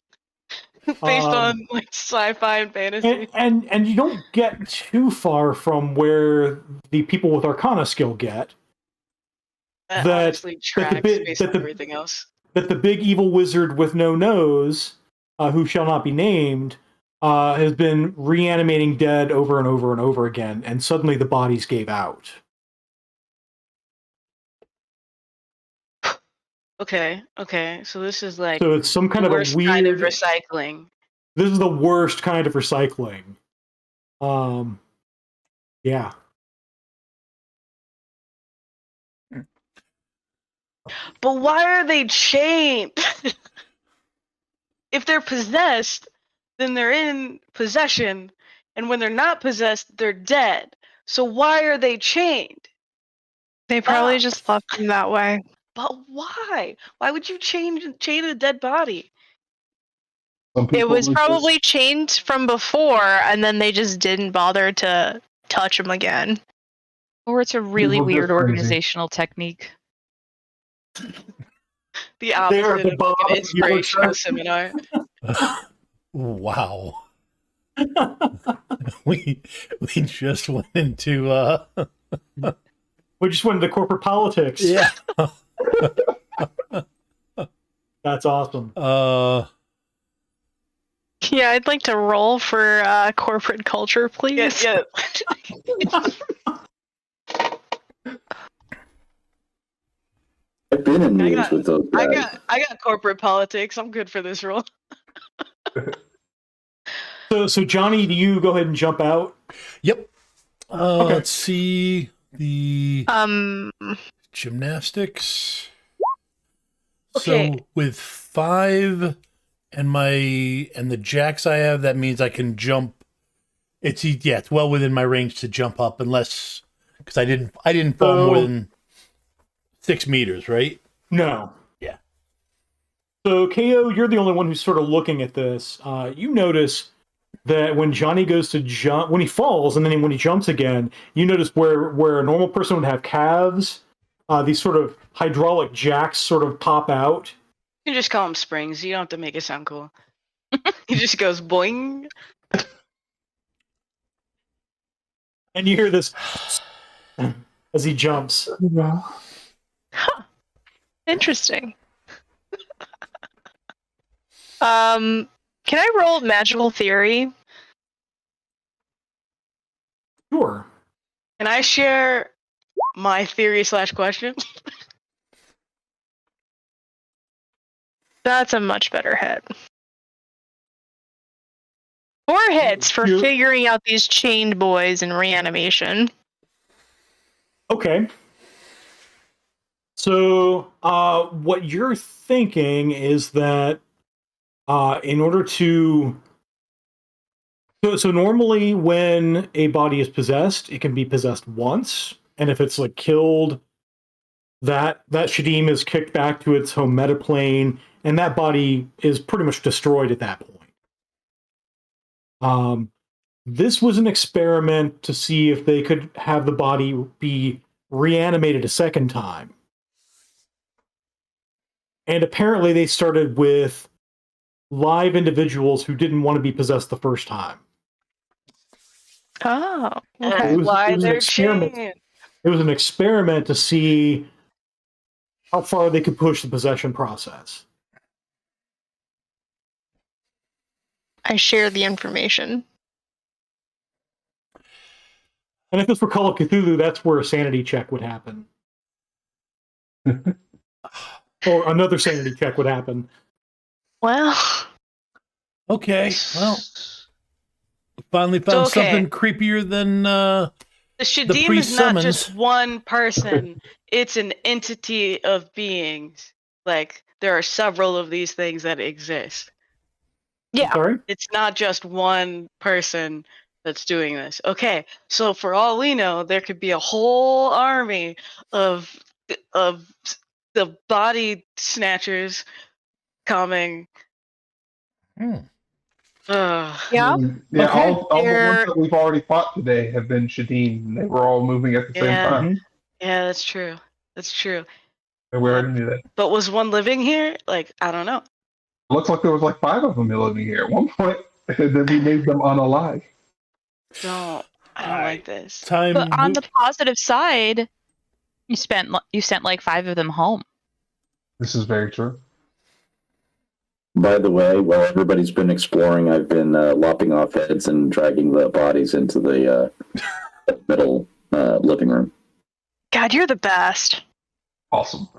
based on like sci-fi and fantasy. And you don't get too far from where the people with Arcana skill get. That that- honestly tracks based on everything else. That the big evil wizard with no nose, who shall not be named, has been reanimating dead over and over and over again, and suddenly the bodies gave out. Okay, so this is like So it's some kind the of a worst weird kind of recycling. This is the worst kind of recycling. Yeah. But why are they chained? If they're possessed, then they're in possession, and when they're not possessed, they're dead. So why are they chained? They probably just left them that way. But why? Why would you chain a dead body? It was probably chained from before, and then they just didn't bother to touch them again. Or it's a really People weird just crazy. organizational technique. The They're opposite at the of like bottom an of your inspirational chart. seminar. Wow. we just went into We just went into corporate politics. yeah. That's awesome. Yeah, I'd like to roll for corporate culture, please. Yeah. I've been in meetings with those guys. I got corporate politics. I'm good for this role. So Johnny, do you go ahead and jump out? Yep. Okay. Let's see the Um, gymnastics. Okay. So with 5 and the jacks I have, that means I can jump. It's well within my range to jump up, unless because I didn't fall more than 6 meters, right? No. Yeah. So KO, you're the only one who's sort of looking at this. You notice that when Johnny goes to jump, when he falls, and then when he jumps again, you notice where a normal person would have calves, these sort of hydraulic jacks sort of pop out. You can just call him Springs. You don't have to make it sound cool. He just goes boing. And you hear this as he jumps. interesting. Can I roll magical theory? Sure. Can I share my theory / question? That's a much better hit. 4 hits for You- figuring out these chained boys in reanimation. Okay. So, what you're thinking is that in order to so normally when a body is possessed, it can be possessed once, and if it's like killed, that Shedim is kicked back to its home metaplane, and that body is pretty much destroyed at that point. This was an experiment to see if they could have the body be reanimated a second time. And apparently they started with live individuals who didn't want to be possessed the first time. Oh, That's okay. why It was an they're experiment. chained. It was an experiment to see how far they could push the possession process. I share the information. And if this were Call of Cthulhu, that's where a sanity check would happen. Or another sanity check would happen. Well, Okay, well, finally found So, okay. something creepier than The Shedim priest is not summons. just one person. It's an entity of beings. Like, there are several of these things that exist. yeah. Sorry? It's not just one person that's doing this. Okay, so for all we know, there could be a whole army of the body snatchers coming. Hmm. Yeah. Yeah, Okay. all the ones They're- that we've already fought today have been Shedim. They were all moving at the same Yeah. time. Yeah, that's true. That's true. And we already knew that. But was one living here? Like, I don't know. Looks like there was like 5 of them living here at one point, and then we made them unalive. I don't like this. Time. But on the positive side, you sent like 5 of them home. This is very true. By the way, while everybody's been exploring, I've been lopping off heads and dragging the bodies into the middle living room. God, you're the best. Awesome.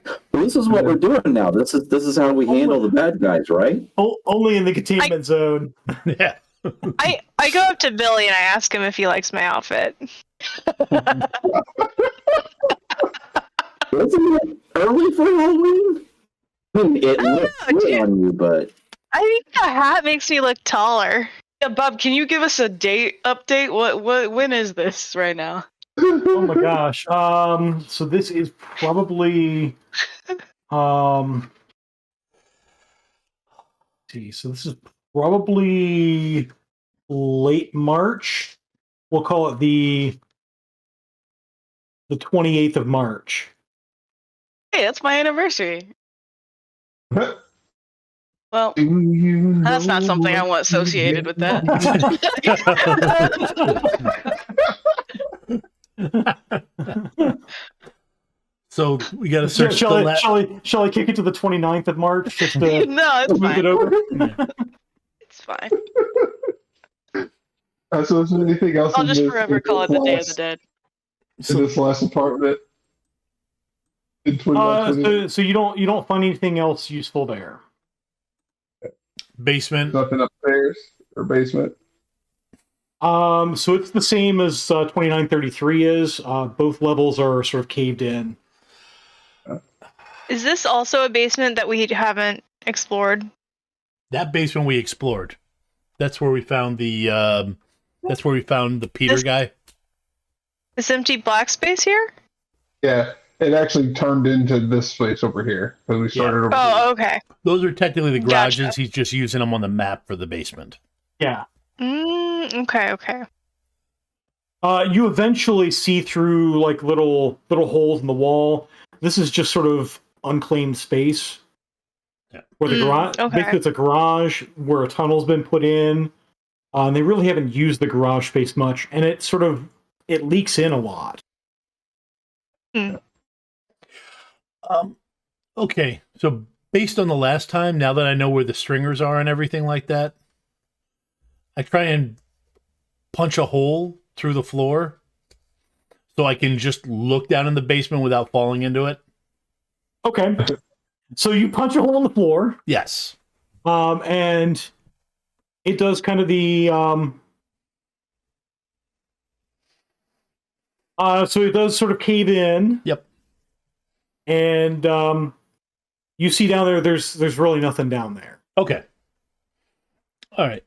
Well, this is what we're doing now. This is how we handle the bad guys, right? Only in the containment zone. Yeah. I go up to Billy and I ask him if he likes my outfit. Wasn't it early for Halloween? I mean, it don't looks know, good dude. on you, but I think the hat makes me look taller. Yeah, Bob, can you give us a date update? When is this right now? Oh my gosh. So this is probably see, so this is probably late March. We'll call it the 28th of March. Hey, that's my anniversary. Do Well, you that's not know something I what want associated you with that. So we got to search shall, the shall I kick it to the 29th of March just to No, it's move it fine. over? It's fine. So is there anything else? I'll in just this, forever in call it this the Day of the last- Dead. In this last apartment in 2020, So you don't find anything else useful there. basement. nothing upstairs or basement. So it's the same as 2933 is. Both levels are sort of caved in. Is this also a basement that we haven't explored? That basement we explored. That's where we found the. That's where we found the Peter guy. This empty black space here? Yeah, it actually turned into this space over here because we started over here. Oh, okay. Those are technically the garages. Gotcha. He's just using them on the map for the basement. Yeah. Okay. You eventually see through like little holes in the wall. This is just sort of unclaimed space. Yeah. Where the garage, okay. basically it's a garage where a tunnel's been put in. And they really haven't used the garage space much, and it leaks in a lot. Okay, so based on the last time, now that I know where the stringers are and everything like that, I try and punch a hole through the floor so I can just look down in the basement without falling into it. Okay. So you punch a hole in the floor. Yes. And it does kind of the so it does sort of cave in. Yep. And you see down there there's really nothing down there. Okay. All right.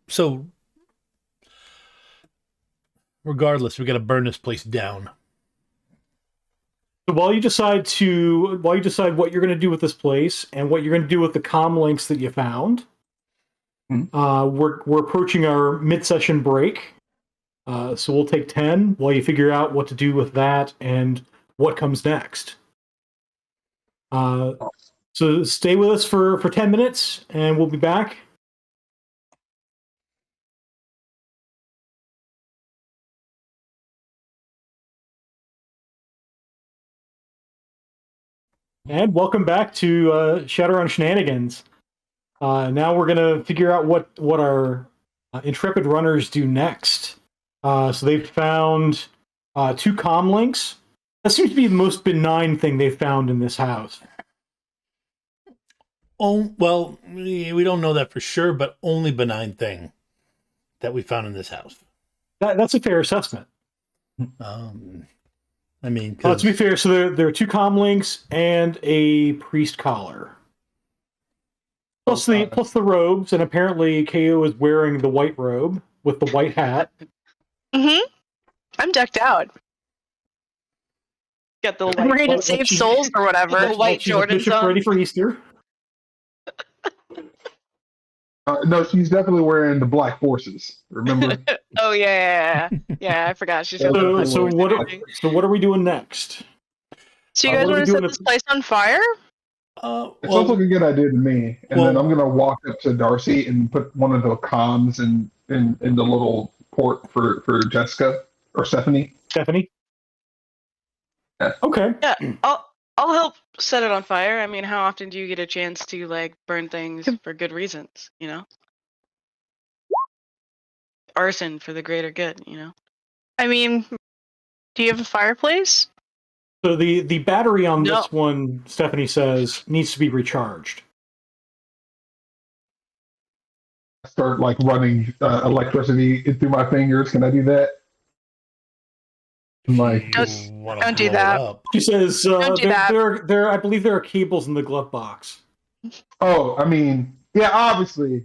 So regardless, we got to burn this place down. So while you decide what you're going to do with this place and what you're going to do with the comm links that you found, we're approaching our mid-session break. So we'll take 10 while you figure out what to do with that and what comes next. So stay with us for 10 minutes and we'll be back. And welcome back to Shadowrun Shenanigans. Now we're going to figure out what our intrepid runners do next. So they've found 2 comm links. That seems to be the most benign thing they've found in this house. Oh, well, we don't know that for sure, but only benign thing that we found in this house. That's a fair assessment. I mean, to be fair, so there are 2 comm links and a priest collar. Plus the robes, and apparently KO is wearing the white robe with the white hat. Mm-hmm. I'm decked out. Got the I'm white, ready to save souls or whatever. the white Jordans on. Ready for Easter. No, she's definitely wearing the black forces. Remember? Oh yeah. I forgot. She's got So what are we doing next? So you guys want to set this place on fire? It sounds like a good idea to me. And then I'm gonna walk up to Darcy and put one of the comms in the little port for Jessica or Stephanie. Stephanie. Yeah. Okay. Yeah, I'll help set it on fire. I mean, how often do you get a chance to like burn things for good reasons? You know, arson for the greater good. You know. I mean, do you have a fireplace? So the battery on this one, Stephanie says, needs to be recharged. Start like running electricity through my fingers. Can I do that? Like, don't do that. She says, don't do that. I believe there are cables in the glove box. Oh, I mean, yeah, obviously,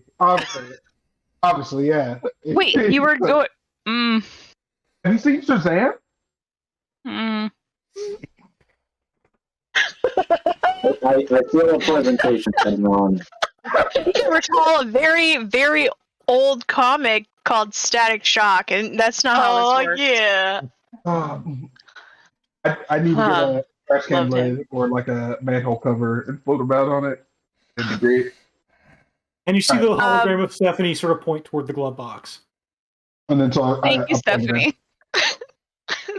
yeah. Wait, you were going. Have you seen Shazam? I feel a presentation going on. You can recall a very, very old comic called Static Shock, and that's not how this works. Yeah. I need to get a trash can lid or like a manhole cover and float about on it. That'd be great. And you see the hologram of Stephanie sort of point toward the glove box. And then so Thank you, Stephanie.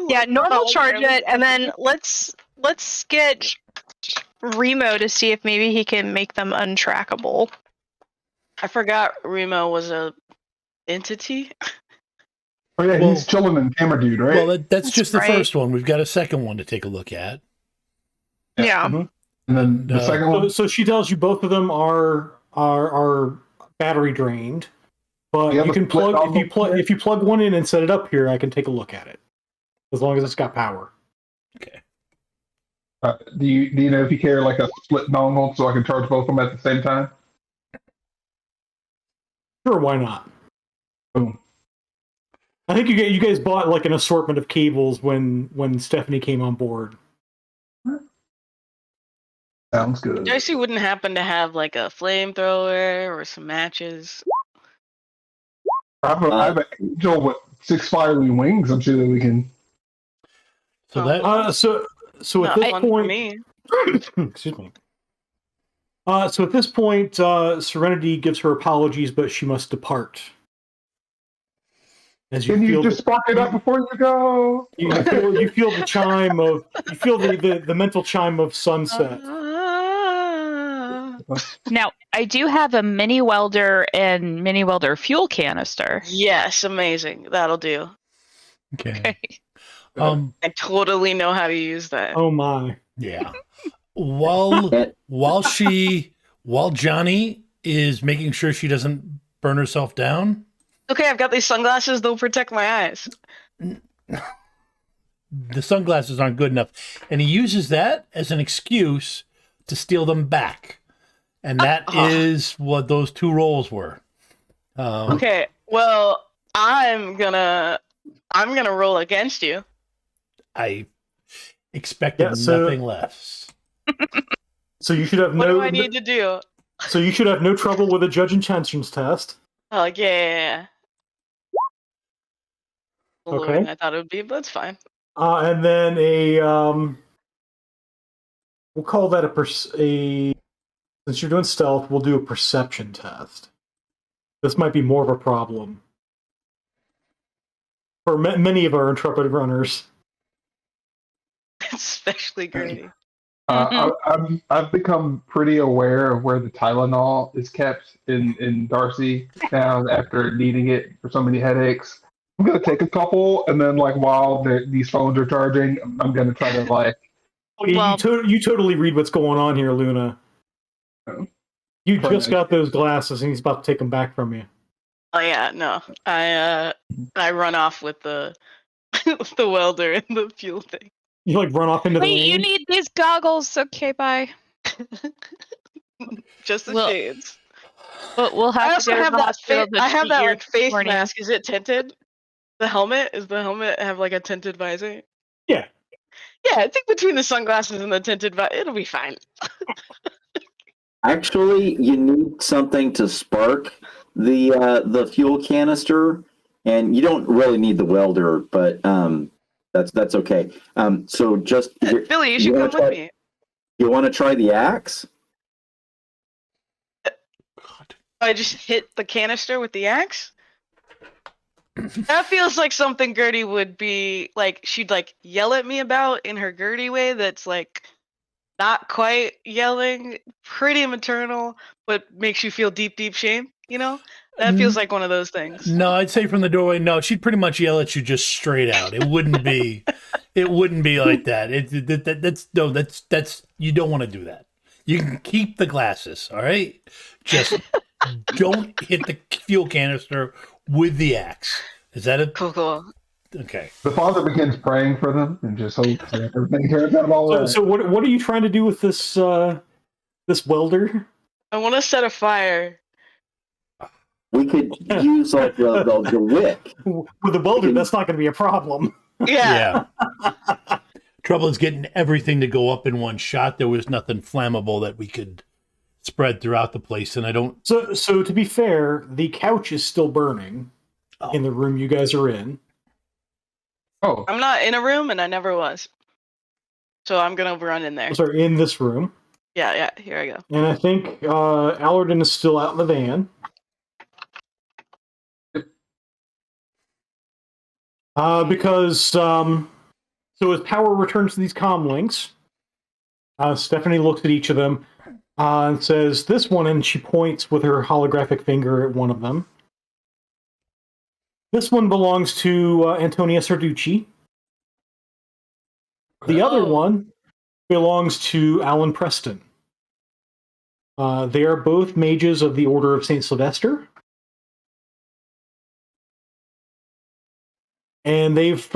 Yeah, normal charge it, and then let's get Remo to see if maybe he can make them untrackable. I forgot Remo was a entity. Oh yeah, he's chilling in Camera Dude, right? Well, that's just the first one. We've got a second one to take a look at. Yeah. Mm-hmm. And then the second one. So she tells you both of them are battery drained, but you can plug if you plug one in and set it up here. I can take a look at it as long as it's got power. Okay. Do you know if you carry like a split dongle so I can charge both of them at the same time? Sure, why not? Boom. I think you guys bought like an assortment of cables when Stephanie came on board. Sounds good. Darcy wouldn't happen to have like a flamethrower or some matches. I have an angel with 6 fiery wings. I'm sure that we can. So that so at this point, excuse me. So at this point, Serenity gives her apologies, but she must depart. As you Can you feel just spark it up before you go? you feel the chime of the mental chime of sunset. Now, I do have a mini welder and mini welder fuel canister. Yes, amazing. That'll do. Okay. Okay. I totally know how to use that. Oh my. Yeah. While Johnny is making sure she doesn't burn herself down. Okay, I've got these sunglasses. They'll protect my eyes. The sunglasses aren't good enough, and he uses that as an excuse to steal them back, and that is what those 2 rolls were. Okay, well, I'm gonna roll against you. I expected nothing less. So you should have What do I need to do? So you should have no trouble with a judge intentions test. Oh yeah. Lower Okay. than I thought it would be, but it's fine. And then we'll call that since you're doing stealth, we'll do a perception test. This might be more of a problem for many of our intrepid runners. Especially Grady. I've become pretty aware of where the Tylenol is kept in Darcy now after needing it for so many headaches. I'm gonna take a couple, and then while these phones are charging, I'm gonna try to You totally read what's going on here, Luna. You just got those glasses, and he's about to take them back from you. Oh yeah, no. I run off with the with the welder and the fuel thing. You run off into the Wait, lane? you need these goggles. Okay, bye. Just the Well, shades. But we'll have to go to the hospital to I have treat that your face morning. mask. Is it tinted? The helmet? Is the helmet have a tinted visor? Yeah. Yeah, I think between the sunglasses and the tinted visor, it'll be fine. Actually, you need something to spark the fuel canister, and you don't really need the welder, but that's okay. So just Billy, you should come with me. You want to try the axe? I just hit the canister with the axe. That feels like something Gertie would be she'd yell at me about in her Gertie way. That's not quite yelling, pretty maternal, but makes you feel deep shame. That feels like one of those things. No, I'd say from the doorway. No, she'd pretty much yell at you just straight out. It wouldn't be. It wouldn't be like that. That's you don't want to do that. You can keep the glasses, all right? Just don't hit the fuel canister with the axe. Is that it? Cool. Okay. The father begins praying for them and just hopes that everything turns out all right. So what are you trying to do with this this welder? I want to set a fire. We could use the wick. With the welder, that's not going to be a problem. Yeah. Trouble is getting everything to go up in one shot. There was nothing flammable that we could spread throughout the place, and I don't. So to be fair, the couch is still burning in the room you guys are in. Oh, I'm not in a room, and I never was. So I'm gonna run in there. Sorry, in this room. Yeah. Here I go. And I think Allerton is still out in the van. Because so as power returns to these comm links, Stephanie looks at each of them and says, "This one," and she points with her holographic finger at one of them. This one belongs to Antonia Sarducci. The other one belongs to Alan Preston. They are both mages of the Order of St. Sylvester. And they've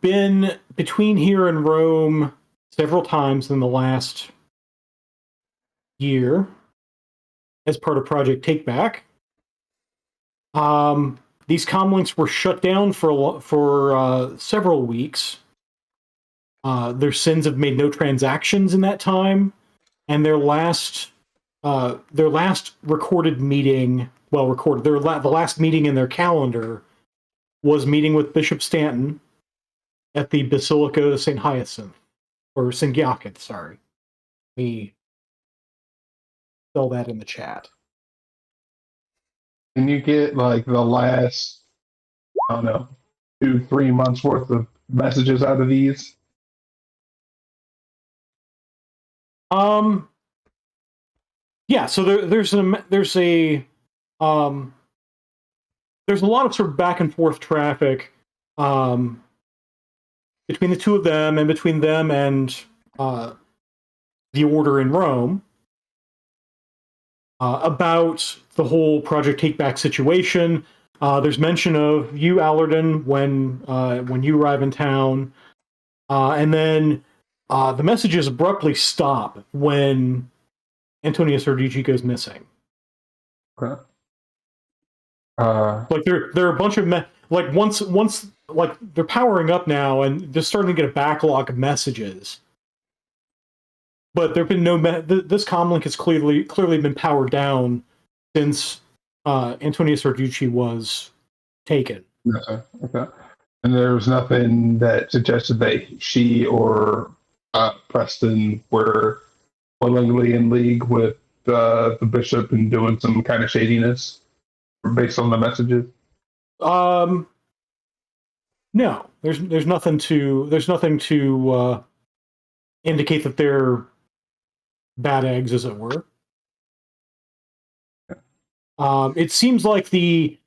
been between here and Rome several times in the last year as part of Project Takeback. These comlinks were shut down for several weeks. Their sins have made no transactions in that time, and their last recorded meeting, the last meeting in their calendar was meeting with Bishop Stanton at the Basilica of St. Hyacinth, or St. Gyacinth, sorry. Let me spell that in the chat. Can you get the last I don't know, 2-3 months worth of messages out of these? Yeah. So there's a lot of sort of back and forth traffic between the two of them and between them and the Order in Rome about the whole Project Takeback situation. There's mention of you, Allerton, when you arrive in town, and then the messages abruptly stop when Antonio Sarducci goes missing. Okay. Like there are a bunch of like once like they're powering up now and they're starting to get a backlog of messages. But there've been no this comlink has clearly been powered down since Antonio Sarducci was taken. Okay. And there was nothing that suggested that she or Preston were willingly in league with the bishop and doing some kind of shadiness based on the messages. No, there's nothing to indicate that they're bad eggs, as it were. It seems like the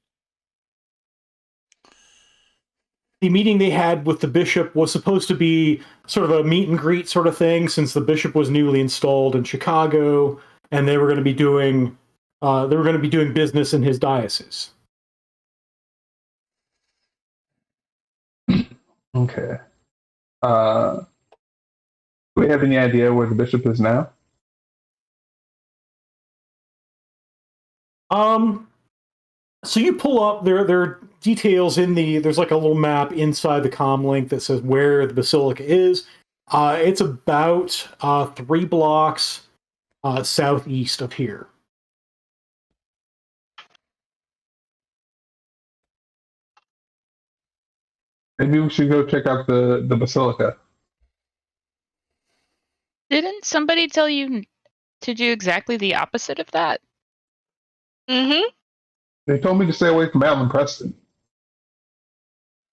meeting they had with the bishop was supposed to be sort of a meet and greet sort of thing, since the bishop was newly installed in Chicago, and they were going to be doing business in his diocese. Okay. Do we have any idea where the bishop is now? So you pull up there are details there's like a little map inside the comlink that says where the basilica is. It's about 3 blocks southeast of here. Maybe we should go check out the basilica. Didn't somebody tell you to do exactly the opposite of that? Mm-hmm. They told me to stay away from Alan Preston.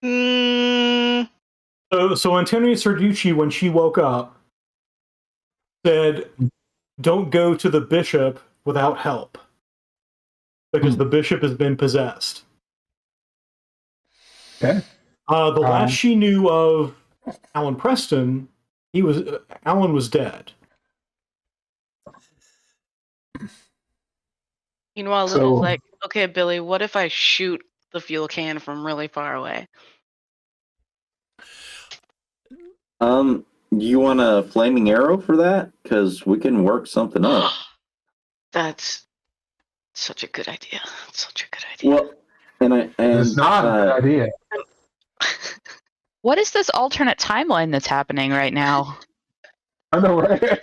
Mm. So Antonia Sarducci, when she woke up, said, "Don't go to the bishop without help, because the bishop has been possessed." Okay. The last she knew of Alan Preston, Alan was dead. Meanwhile, Luna's like, okay, Billy, what if I shoot the fuel can from really far away? You want a flaming arrow for that? Because we can work something up. That's such a good idea. Such a good idea. Well, and It's not a good idea. What is this alternate timeline that's happening right now? I know, right?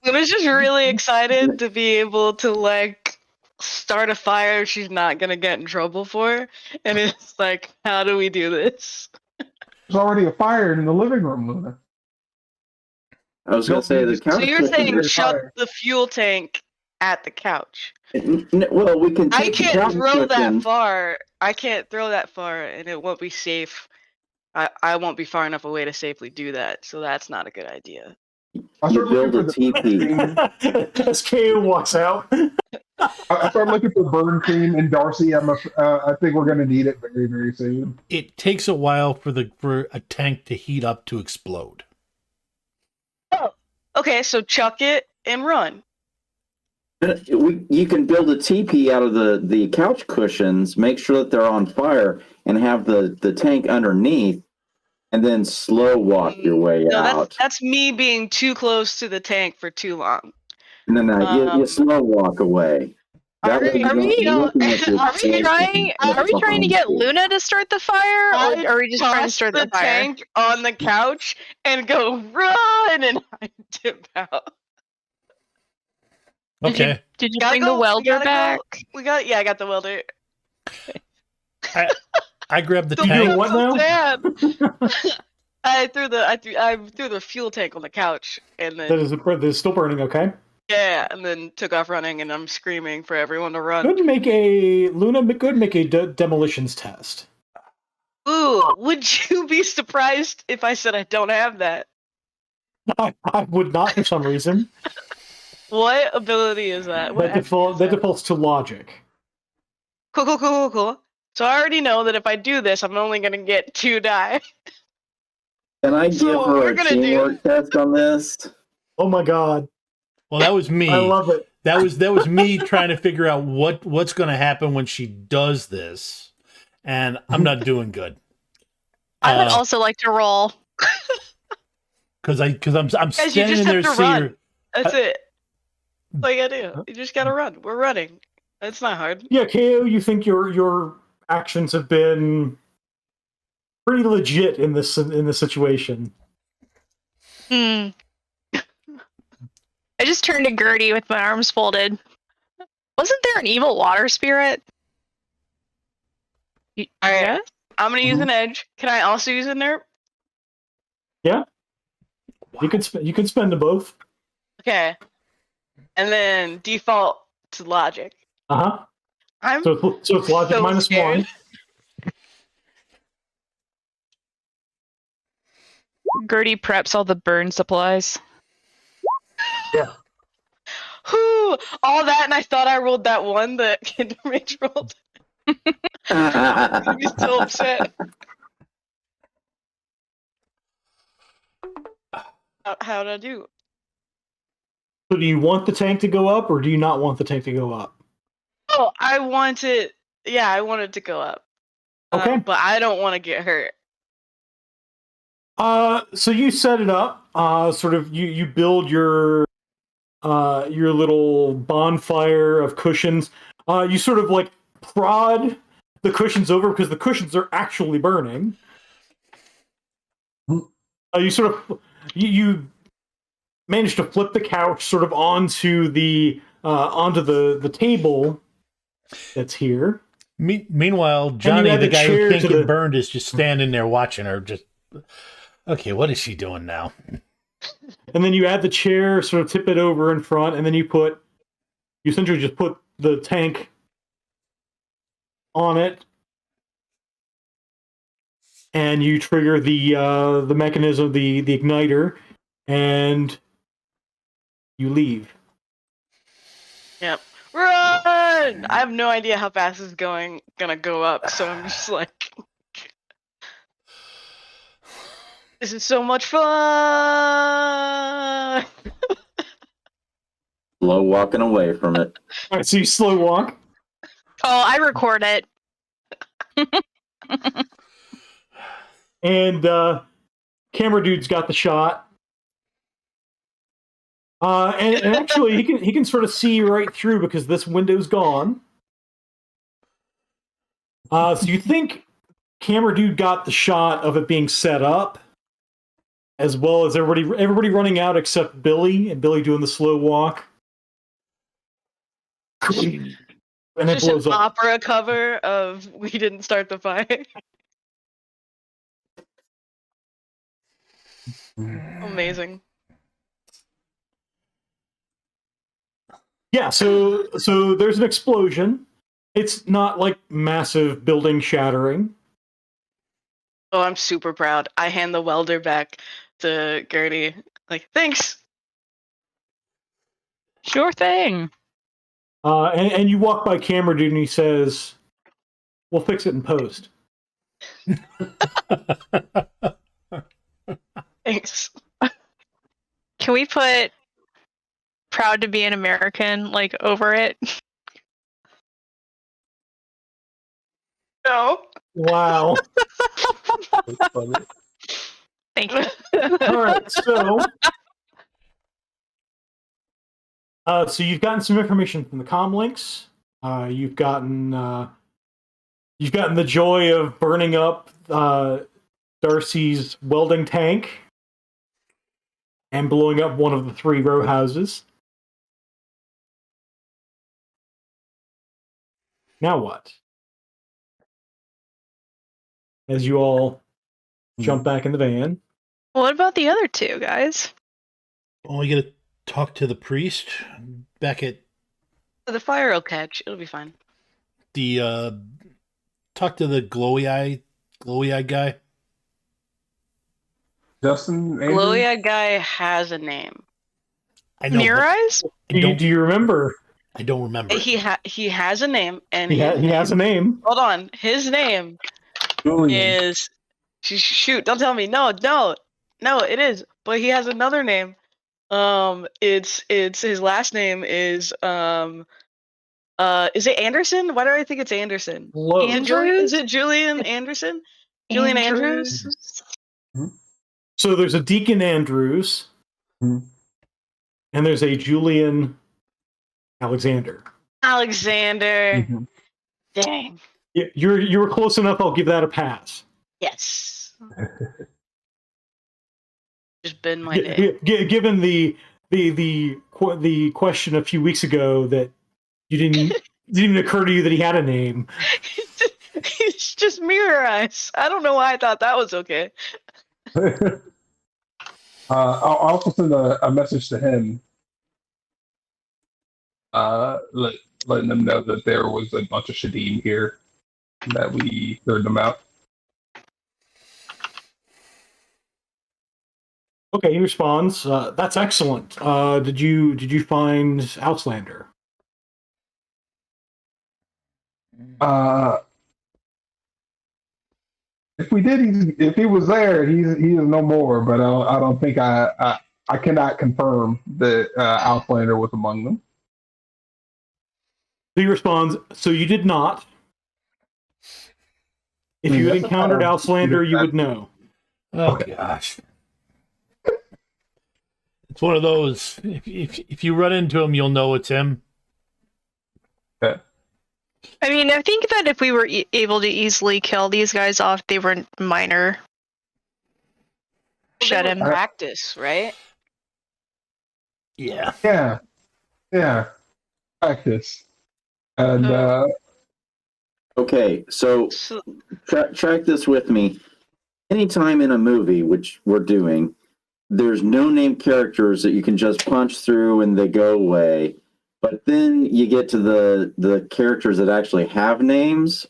Luna's just really excited to be able to like start a fire she's not gonna get in trouble for, and it's like, how do we do this? There's already a fire in the living room, Luna. I was going to say the couch. So you're saying There's chuck fire. the fuel tank at the couch? Well, we can. I Take the can't couch throw that cushion. far. I can't throw that far, and it won't be safe. I won't be far enough away to safely do that, so that's not a good idea. You build a teepee. As KO walks out. I started looking for burn cream and Darcy. I think we're going to need it very, very soon. It takes a while for a tank to heat up to explode. Oh, okay. So chuck it and run. You can build a teepee out of the couch cushions, make sure that they're on fire, and have the tank underneath, and then slow walk your way out. That's me being too close to the tank for too long. No, you slow walk away. Are we trying to get Luna to start the fire, or are we just trying to start the fire? Tank on the couch and go run, and I dip out. Okay. Did you bring the welder back? I got the welder. I grabbed the The tank. what now? I threw the fuel tank on the couch, and then That is still burning. Okay. yeah, and then took off running, and I'm screaming for everyone to run. Go ahead and make a demolitions test. Ooh, would you be surprised if I said I don't have that? I would not for some reason. What ability is that? What That defaults to logic. Cool. So I already know that if I do this, I'm only gonna get 2 die. Can I So give what her we're a gonna teamwork test on this? Oh my god. Well, that was me. I love it. That was me trying to figure out what's going to happen when she does this, and I'm not doing good. I would also like to roll. Because I'm Guys, you standing just there have to seeing run. her. That's it. That's all you gotta do. You just gotta run. We're running. It's not hard. Yeah, KO, you think your actions have been pretty legit in this situation. I just turned to Gertie with my arms folded. Wasn't there an evil water spirit? All right. Yeah? I'm gonna use an edge. Can I also use a nerf? Yeah. You can spend them both. Okay. And then default to logic. Uh-huh. I'm So it's logic so minus scared. 1. Gertie preps all the burn supplies. Yeah. Whew, all that, and I thought I rolled that one that Kinder Mage rolled. I'm so upset. How'd I do? So do you want the tank to go up, or do you not want the tank to go up? Oh, I want it. Yeah, I want it to go up. Okay. But I don't want to get hurt. So you set it up. Sort of you build your little bonfire of cushions. You sort of like prod the cushions over because the cushions are actually burning. You sort of you manage to flip the couch sort of onto the table that's here. Meanwhile, Johnny, add the the guy who chair can't to get the- burned, is just standing there watching her. Just okay, what is she doing now? And then you add the chair, sort of tip it over in front, and then you essentially just put the tank on it, and you trigger the mechanism, the igniter, and you leave. Yep. Run! I have no idea how fast this is gonna go up, so I'm just like, this is so much fun. Slow walking away from it. All right, so you slow walk. Oh, I record it. And camera dude's got the shot. And actually, he can sort of see right through because this window's gone. So you think camera dude got the shot of it being set up, as well as everybody running out except Billy, and Billy doing the slow walk. And it Just blows an up. opera cover of "We Didn't Start the Fire." Amazing. Yeah, so there's an explosion. It's not like massive building shattering. Oh, I'm super proud. I hand the welder back to Gertie. Like, thanks. Sure thing. And you walk by camera dude and he says, "We'll fix it in post." Thanks. Can we put proud to be an American like over it? No. Wow. Thank you. All right, so you've gotten some information from the comm links. You've gotten the joy of burning up Darcy's welding tank and blowing up one of the 3 row houses. Now what? As you all jump back in the van. What about the other 2 guys? Well, we got to talk to the priest back at The fire will catch. It'll be fine. the talk to the glowy eye glowy-eyed guy. Justin Andrews? Glowy guy has a name. I know. Mirror eyes? I don't, Do you remember? I don't remember. He has a name, and He has a name. hold on. His name Julian. is shoot. Don't tell me. No. It is. But he has another name. It's his last name is Is it Anderson? Why do I think it's Anderson? Is it Julian Anderson? Julian Andrews? So there's a Deacon Andrews, Hmm. and there's a Julian Alexander. Alexander. Mhm. Dang. You were close enough. I'll give that a pass. Yes. Just been my day. Given the question a few weeks ago that you didn't even occur to you that he had a name. It's just mirror eyes. I don't know why I thought that was okay. I'll also send a message to him, letting them know that there was a bunch of Shedim here, that we cleared them out. Okay, he responds. That's excellent. Did you find Outlander? If we did, if he was there, he is no more. But I don't think I cannot confirm that Outlander was among them. He responds. So you did not. If you had encountered Outlander, you would know. Oh gosh. It's one of those. If you run into him, you'll know it's him. Yeah. I mean, I think that if we were able to easily kill these guys off, they were minor. Shedim. Practice, right? Yeah. Yeah. Practice. And Okay, so track this with me. Anytime in a movie, which we're doing, there's no named characters that you can just punch through and they go away. But then you get to the characters that actually have names,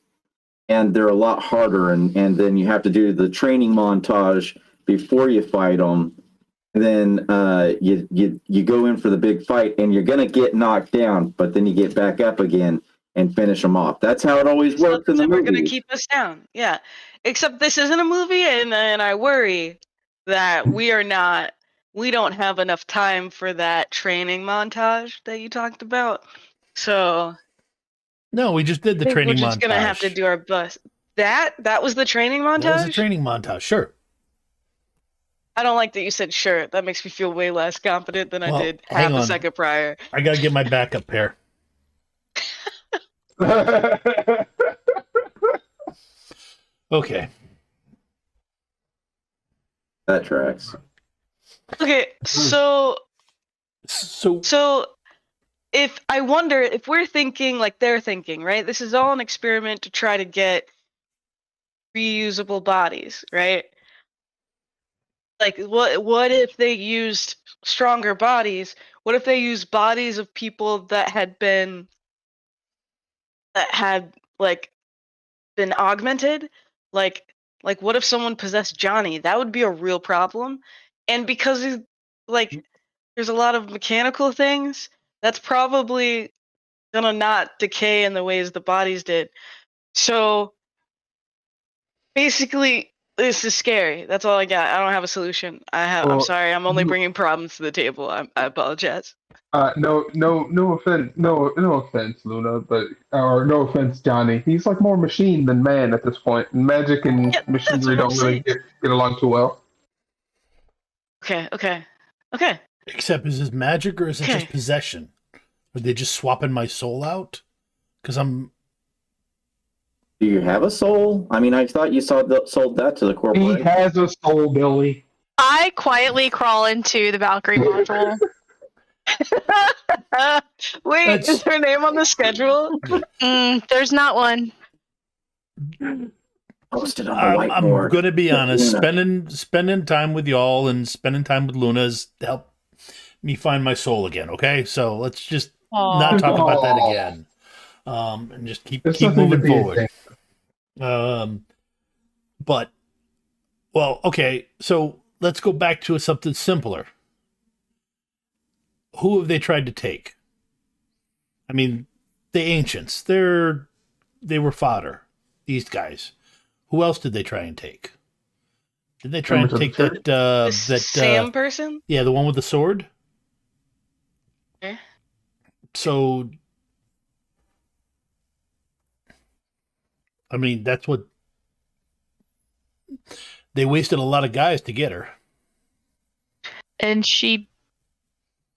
and they're a lot harder. And then you have to do the training montage before you fight them. And then you go in for the big fight, and you're gonna get knocked down, but then you get back up again and finish them off. That's how it always works in the movie. Never gonna keep us down. Yeah, except this isn't a movie, and I worry that we don't have enough time for that training montage that you talked about. So No, we just did the training montage. We're just gonna have to do our best. That was the training montage. That was the training montage. Sure. I don't like that you said sure. That makes me feel way less confident than I did hang half a on. second prior. I gotta get my backup pair. Okay. That tracks. Okay, so if I wonder if we're thinking like they're thinking, right? This is all an experiment to try to get reusable bodies, right? Like what if they used stronger bodies? What if they used bodies of people that had like been augmented? Like what if someone possessed Johnny? That would be a real problem. And because there's a lot of mechanical things, that's probably gonna not decay in the ways the bodies did. So basically, this is scary. That's all I got. I don't have a solution. I'm sorry. I'm only bringing problems to the table. I apologize. No offense, no offense, Luna, or no offense, Johnny. He's like more machine than man at this point. Magic and machinery don't really get along too well. Okay. Except is this magic or is it just possession? Are they just swapping my soul out? Because I'm. Do you have a soul? I mean, I thought you sold that to the corporation. He has a soul, Billy. I quietly crawl into the Valkyrie module. Wait, is her name on the schedule? There's not one. Posted on the whiteboard. I'm gonna be honest. Spending time with y'all and spending time with Luna's help me find my soul again. Okay, so let's just not talk about that again. And just keep moving forward. But, well, okay, so let's go back to something simpler. Who have they tried to take? I mean, the ancients. They were fodder. These guys. Who else did they try and take? Did they try and take that? Sam person? Yeah, the one with the sword. Okay. So, I mean, that's what they wasted a lot of guys to get her. And she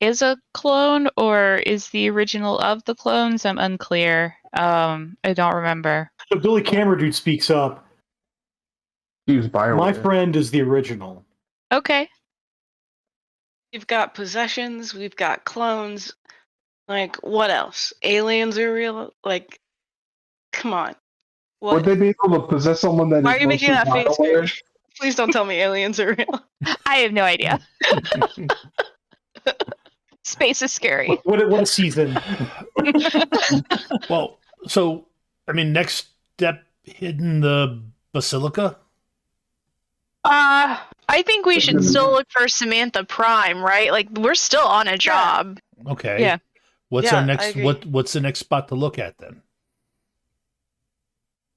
is a clone, or is the original of the clones? I'm unclear. I don't remember. So Billy Camera Dude speaks up. Use BioWare. My friend is the original. Okay. We've got possessions, we've got clones. Like, what else? Aliens are real? Like, come on. What? Would they be able to possess someone that Why is are you making that mostly face, BioWare? Barry? Please don't tell me aliens are real. I have no idea. Space is scary. What a season. Well, so I mean, next step, hidden the basilica. I think we should still look for Samantha Prime, right? Like we're still on a job. Okay. Yeah. What's Yeah, our I next? agree. What's the next spot to look at then?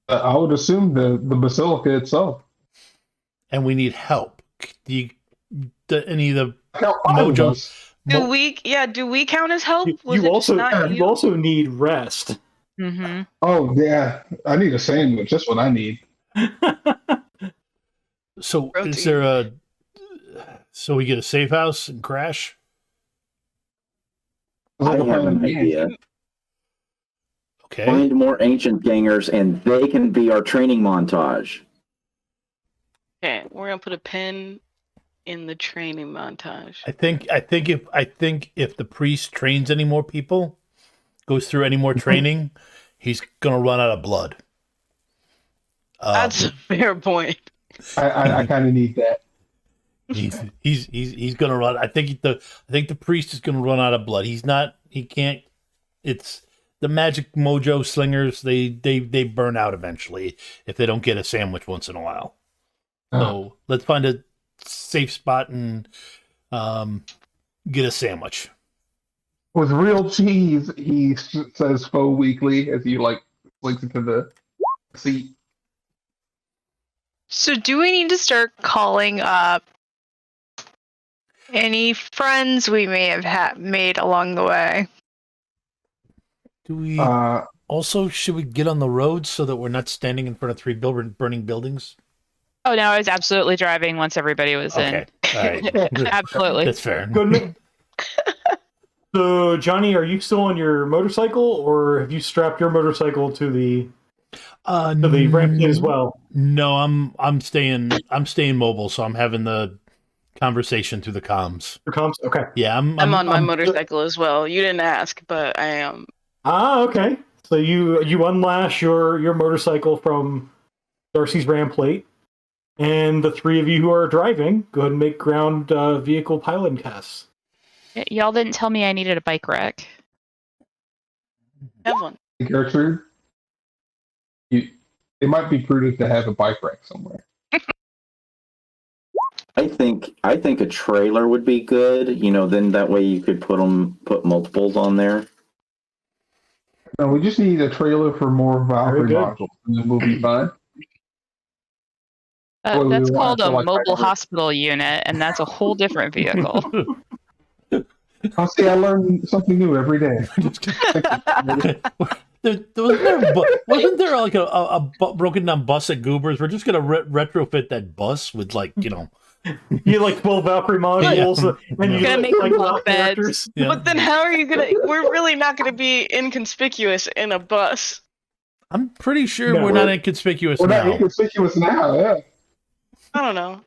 I would assume the basilica itself. And we need help. Any of the Hell, five of Mojo? us. Do we count as help? Was You it just not you also need rest. Mm-hmm. Oh yeah, I need a sandwich. That's what I need. So Protein. is there a? So we get a safe house and crash. It's like I a have an plan. idea. Okay. Find more ancient gangers, and they can be our training montage. Okay, we're gonna put a pin in the training montage. I think if the priest trains any more people, goes through any more training, he's gonna run out of blood. That's a fair point. I kind of need that. He's gonna run. I think the priest is gonna run out of blood. He can't. It's the magic mojo slingers. They burn out eventually if they don't get a sandwich once in a while. So let's find a safe spot and get a sandwich. With real cheese, he says faux weekly as he links into the seat. So do we need to start calling up any friends we may have made along the way? Do we also should we get on the road so that we're not standing in front of 3 burning buildings? Oh no, I was absolutely driving once everybody was Okay, all right, Absolutely. that's fair. Good. So, Johnny, are you still on your motorcycle, or have you strapped your motorcycle to the ramp as well? No, I'm staying mobile, so I'm having the conversation through the comms. Your comms? Okay. Yeah, I'm on my motorcycle as well. You didn't ask, but I am. Okay. So you unlash your motorcycle from Darcy's ram plate, and the 3 of you who are driving, go ahead and make ground vehicle piloting tests. Y'all didn't tell me I needed a bike rack. Have one. Gertrude, it might be prudent to have a bike rack somewhere. I think a trailer would be good. Then that way you could put multiples on there. No, we just need a trailer for more Valkyrie good. modules, and then we'll be fine. Well, That's we called a want to, mobile hospital unit, and that's a whole different vehicle. I'll see. I learn something new every day. Wasn't there like a broken down bus at Goobers? We're just gonna retrofit that bus with You like 12 Valkyrie modules, and you Gonna make like bunk lot beds. characters. Yeah. But then how are you gonna? We're really not gonna be inconspicuous in a bus. I'm pretty sure No, we're not inconspicuous We're now. not inconspicuous now. Yeah. I don't know.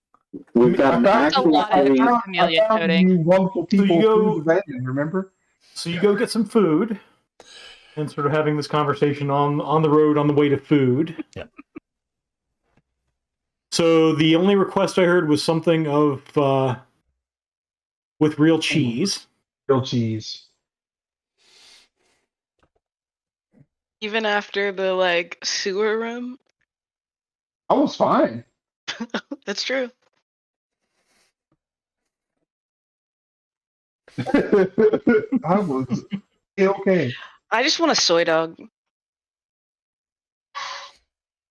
We've got an That's a lot of actual. different chameleon coding. You wonderful people you go- through the van, remember? So you go get some food, and sort of having this conversation on the road on the way to food. Yeah. So the only request I heard was something of with real cheese. Real cheese. Even after the sewer room. I was fine. That's true. I was okay. I just want a soy dog.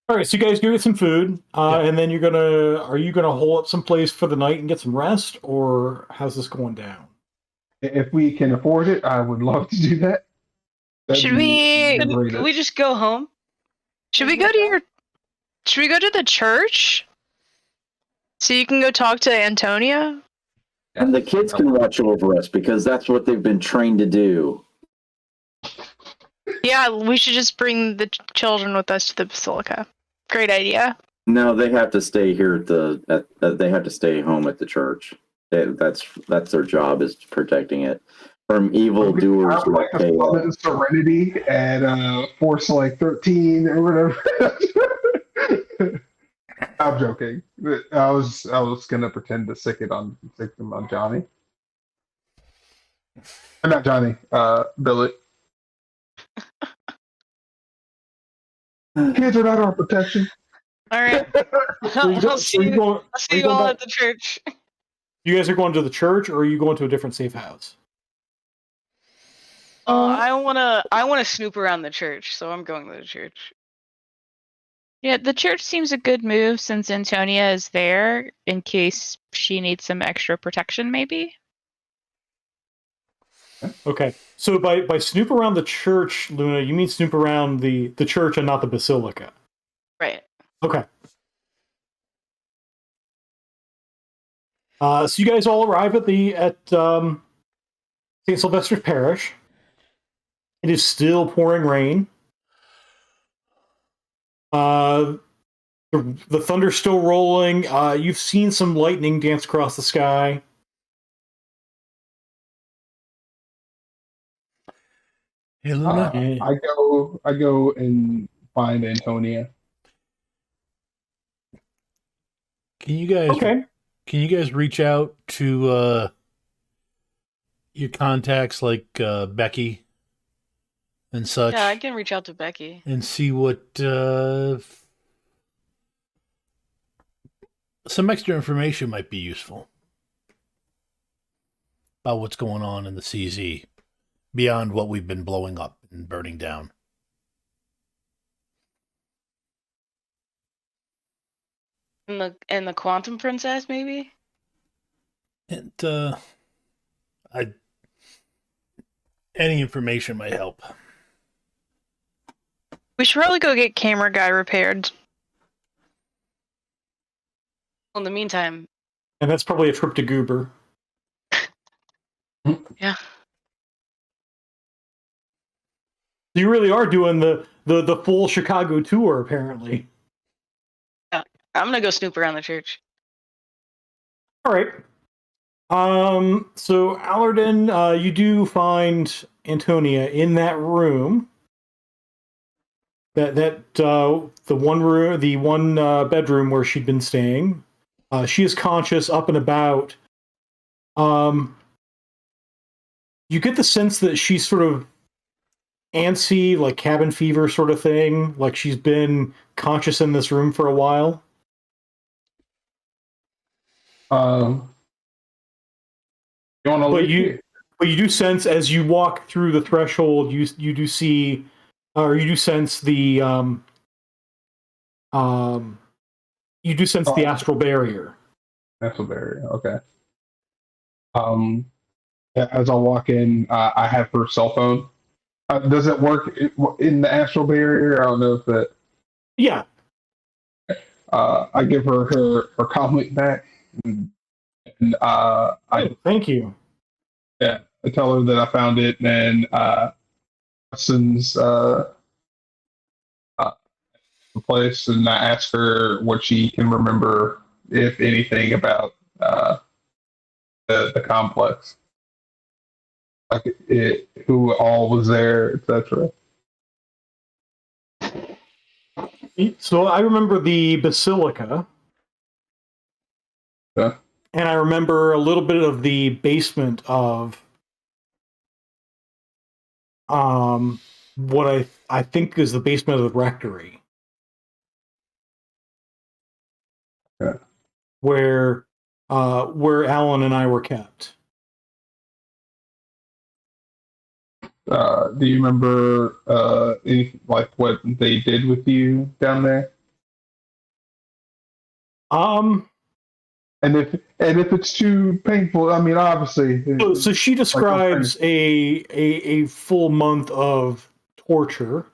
All right, so you guys go get some food, and then are you gonna hole up someplace for the night and get some rest, or how's this going down? If we can afford it, I would love to do that. Should we? Could we just go home? Should we go to the church? So you can go talk to Antonia? And the kids can watch over us because that's what they've been trained to do. Yeah, we should just bring the children with us to the basilica. Great idea. No, they have to stay here they have to stay home at the church. That's their job, is protecting it from evil doers. I would like to summon Serenity at force like 13 or whatever. I'm joking. I was gonna pretend to sick them on Johnny. Not Johnny, Billy. Kids are not our protection. All right. I'll see you all at the church. You guys are going to the church, or are you going to a different safe house? I wanna snoop around the church, so I'm going to the church. Yeah, the church seems a good move since Antonia is there in case she needs some extra protection, maybe. Okay, so by snoop around the church, Luna, you mean snoop around the church and not the basilica? Right. Okay. So you guys all arrive at St. Sylvester's Parish. It is still pouring rain. The thunder's still rolling. You've seen some lightning dance across the sky. Hey, Luna. I go and find Antonia. Can you guys reach out to your contacts like Becky and such? Yeah, I can reach out to Becky and see what some extra information might be useful about what's going on in the CZ beyond what we've been blowing up and burning down. And the Quantum Princess, maybe? And any information might help. We should probably go get camera guy repaired. Well, in the meantime. And that's probably a trip to Goober. Yeah. You really are doing the full Chicago tour, apparently. Yeah, I'm gonna go snoop around the church. All right. So Allerden, you do find Antonia in that room. The one bedroom where she'd been staying. She is conscious, up and about. You get the sense that she's sort of antsy, like cabin fever sort of thing. Like she's been conscious in this room for a while. But you do sense as you walk through the threshold, you do see, or you do sense the you do sense the astral barrier. Astral barrier, okay. As I walk in, I have her cell phone. Does it work in the astral barrier? I don't know if that. Yeah. I give her comment back, and thank you. Yeah, I tell her that I found it, and questions the place, and I ask her what she can remember, if anything, about the complex, like who all was there, etc. So I remember the basilica. Yeah. And I remember a little bit of the basement of what I think is the basement of the rectory. Yeah. where Alan and I were kept. Do you remember like what they did with you down there? And if it's too painful, I mean, obviously. So she describes a full month of torture.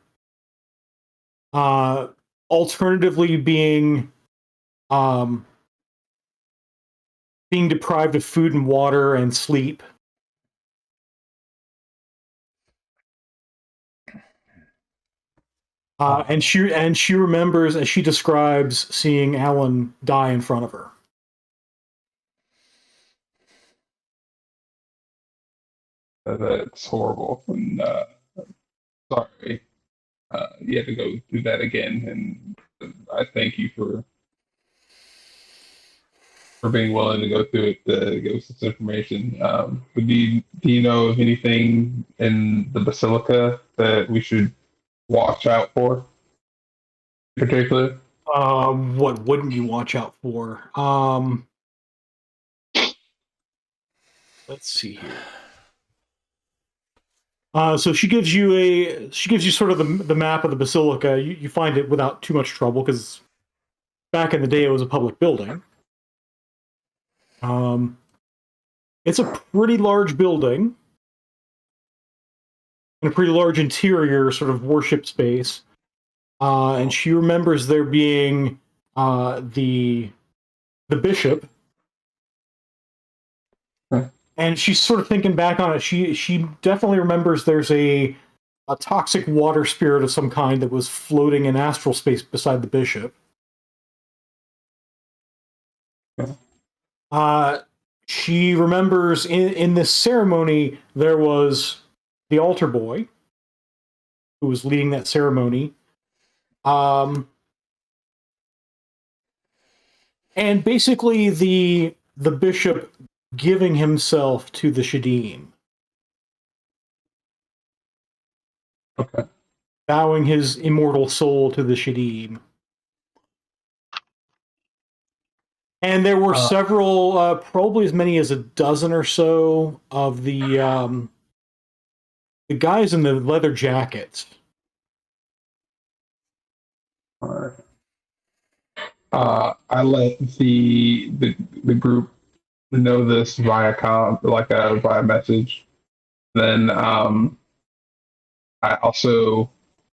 Alternatively, being deprived of food and water and sleep. And she remembers, as she describes, seeing Alan die in front of her. That's horrible. And sorry, you had to go through that again. And I thank you for being willing to go through it to give us this information. But do you know of anything in the Basilica that we should watch out for, in particular? What wouldn't you watch out for? Let's see here. So she gives you sort of the map of the Basilica. You find it without too much trouble because back in the day it was a public building. It's a pretty large building and a pretty large interior sort of worship space. And she remembers there being the bishop. And she's sort of thinking back on it. She definitely remembers there's a toxic water spirit of some kind that was floating in astral space beside the bishop. She remembers in this ceremony there was the altar boy who was leading that ceremony. And basically the bishop giving himself to the Shedim. Okay. Bowing his immortal soul to the Shedim. And there were several, probably as many as a dozen or so of the guys in the leather jackets. All right. I let the group know this via via message. Then I also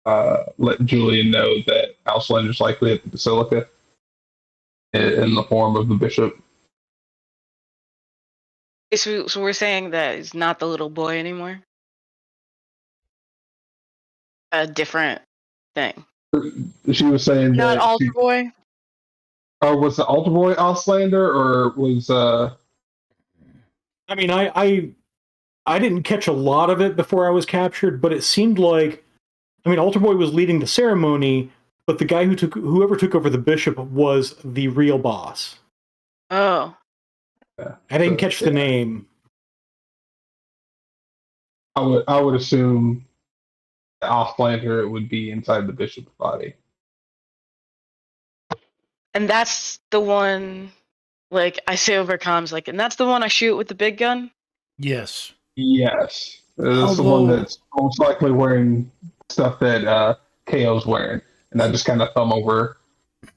let Julian know that Alcelander is likely at the Basilica in the form of the bishop. So we're saying that it's not the little boy anymore? A different thing. She was saying Not that altar boy. Or was the altar boy Auslander, or was I mean, I didn't catch a lot of it before I was captured, but it seemed like, I mean, altar boy was leading the ceremony, but the guy whoever took over the bishop was the real boss. Oh. I didn't catch the name. I would assume Auslander would be inside the bishop's body. And that's the one, like, I say over comms, like, and that's the one I shoot with the big gun? Yes. Yes. It's the one that's most likely wearing stuff that KO's wearing. And I just kind of thumb over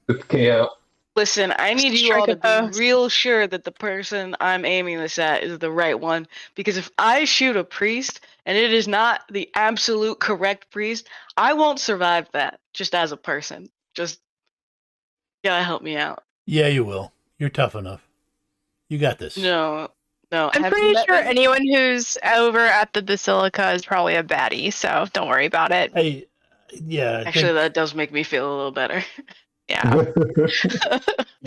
with KO. Listen, I need you all to be real sure that the person I'm aiming this at is the right one. Because if I shoot a priest and it is not the absolute correct priest, I won't survive that just as a person. Just gotta help me out. Yeah, you will. You're tough enough. You got this. No. I'm pretty sure anyone who's over at the Basilica is probably a baddie, so don't worry about it. Yeah. Actually, that does make me feel a little better. Yeah.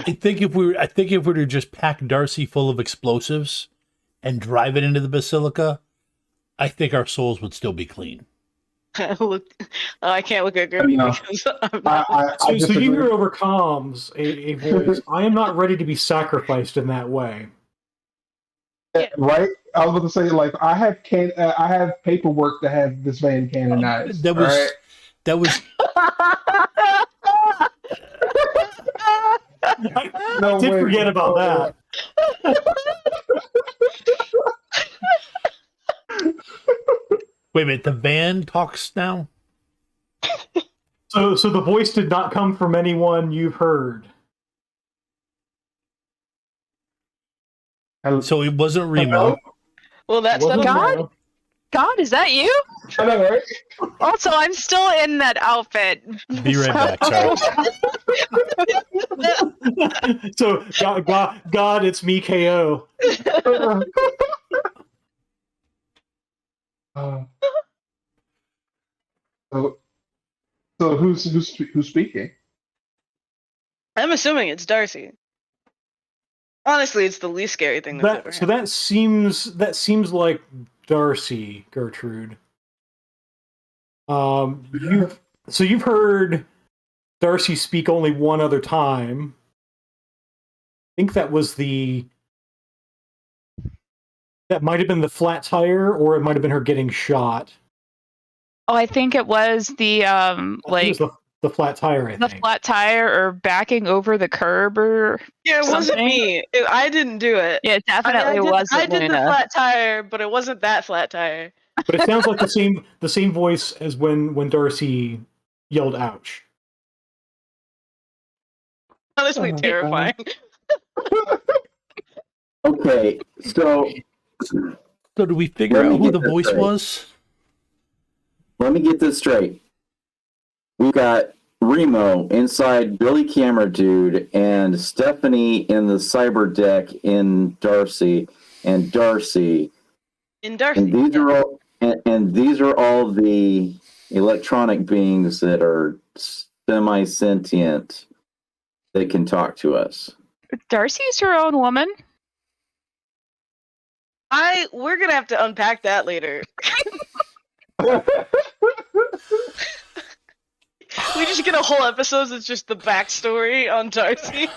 I think if we were to just pack Darcy full of explosives and drive it into the Basilica, I think our souls would still be clean. I can't look at Grimmy because I'm not. So you hear over comms a voice. I am not ready to be sacrificed in that way. Yeah. Right? I was about to say, like, I have paperwork to have this man canonized. I did forget about that. Wait a minute, the van talks now? So the voice did not come from anyone you've heard. So it wasn't Remo. Hello? Well, that Wasn't settles God? it. Remo. God, is that you? I know, right? Also, I'm still in that outfit. Be right back, sorry. So God, it's me, KO. So, so who's speaking? I'm assuming it's Darcy. Honestly, it's the least scary thing that's ever happened. That seems like Darcy, Gertrude. You've heard Darcy speak only one other time. I think that might have been the flat tire, or it might have been her getting shot. Oh, I think it was the I think it was the flat tire. I the think. flat tire or backing over the curb or Yeah, it wasn't something. me. I didn't do it. Yeah, it definitely wasn't I did the Luna. flat tire, but it wasn't that flat tire. But it sounds like the same voice as when Darcy yelled "ouch." Honestly, terrifying. Okay, so So did we figure Let me out who get the this voice straight. was? let me get this straight. We've got Remo inside Billy Camera Dude and Stephanie in the cyber deck in Darcy and Darcy. In Darcy. And these are all and these are all the electronic beings that are semi-sentient that can talk to us. Darcy's her own woman. We're gonna have to unpack that later. We just get a whole episode that's just the backstory on Darcy.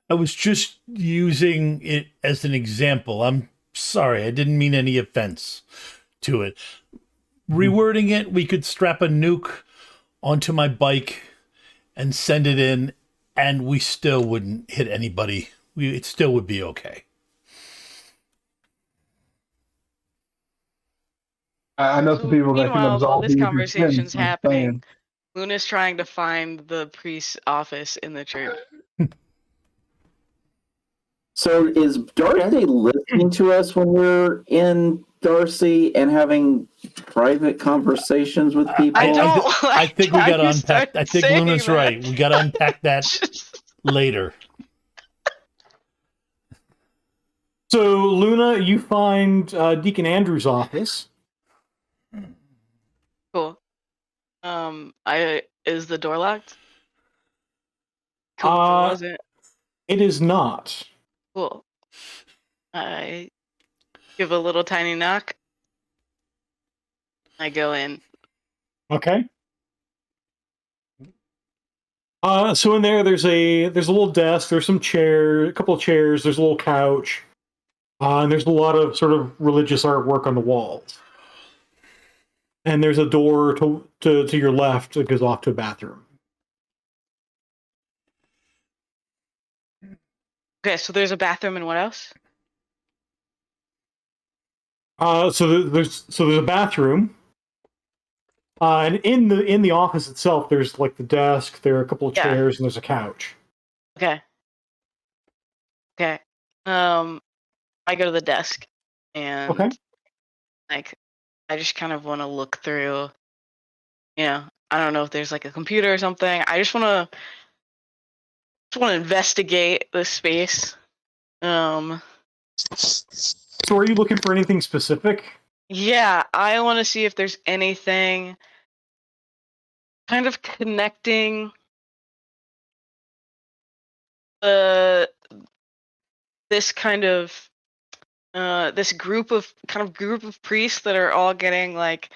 I was just using it as an example. I'm sorry, I didn't mean any offense to it. Rewording it, we could strap a nuke onto my bike and send it in, and we still wouldn't hit anybody. It still would be okay. I know some people that can Meanwhile, while absolve this you of your conversation's sins, I'm happening, saying. Luna's trying to find the priest's office in the church. So is Darcy listening to us when we're in Darcy and having private conversations with people? I think we got to unpack. started I think saying Luna's that. right. We got to unpack that later. So Luna, you find Deacon Andrew's office. Cool. Is the door locked? Cool. If it wasn't. It is not. Cool. I give a little tiny knock. I go in. Okay. So in there's a little desk. There's some chairs, a couple of chairs. There's a little couch, and there's a lot of sort of religious artwork on the walls. And there's a door to your left that goes off to a bathroom. Okay, so there's a bathroom and what else? So there's a bathroom, and in the office itself, there's like the desk. There are a couple of chairs, and there's a couch. Okay. Okay. I go to the desk, and Okay. like, I just kind of want to look through. I don't know if there's like a computer or something. I just want to investigate the space. So are you looking for anything specific? Yeah, I want to see if there's anything kind of connecting this kind of this group of priests that are all getting like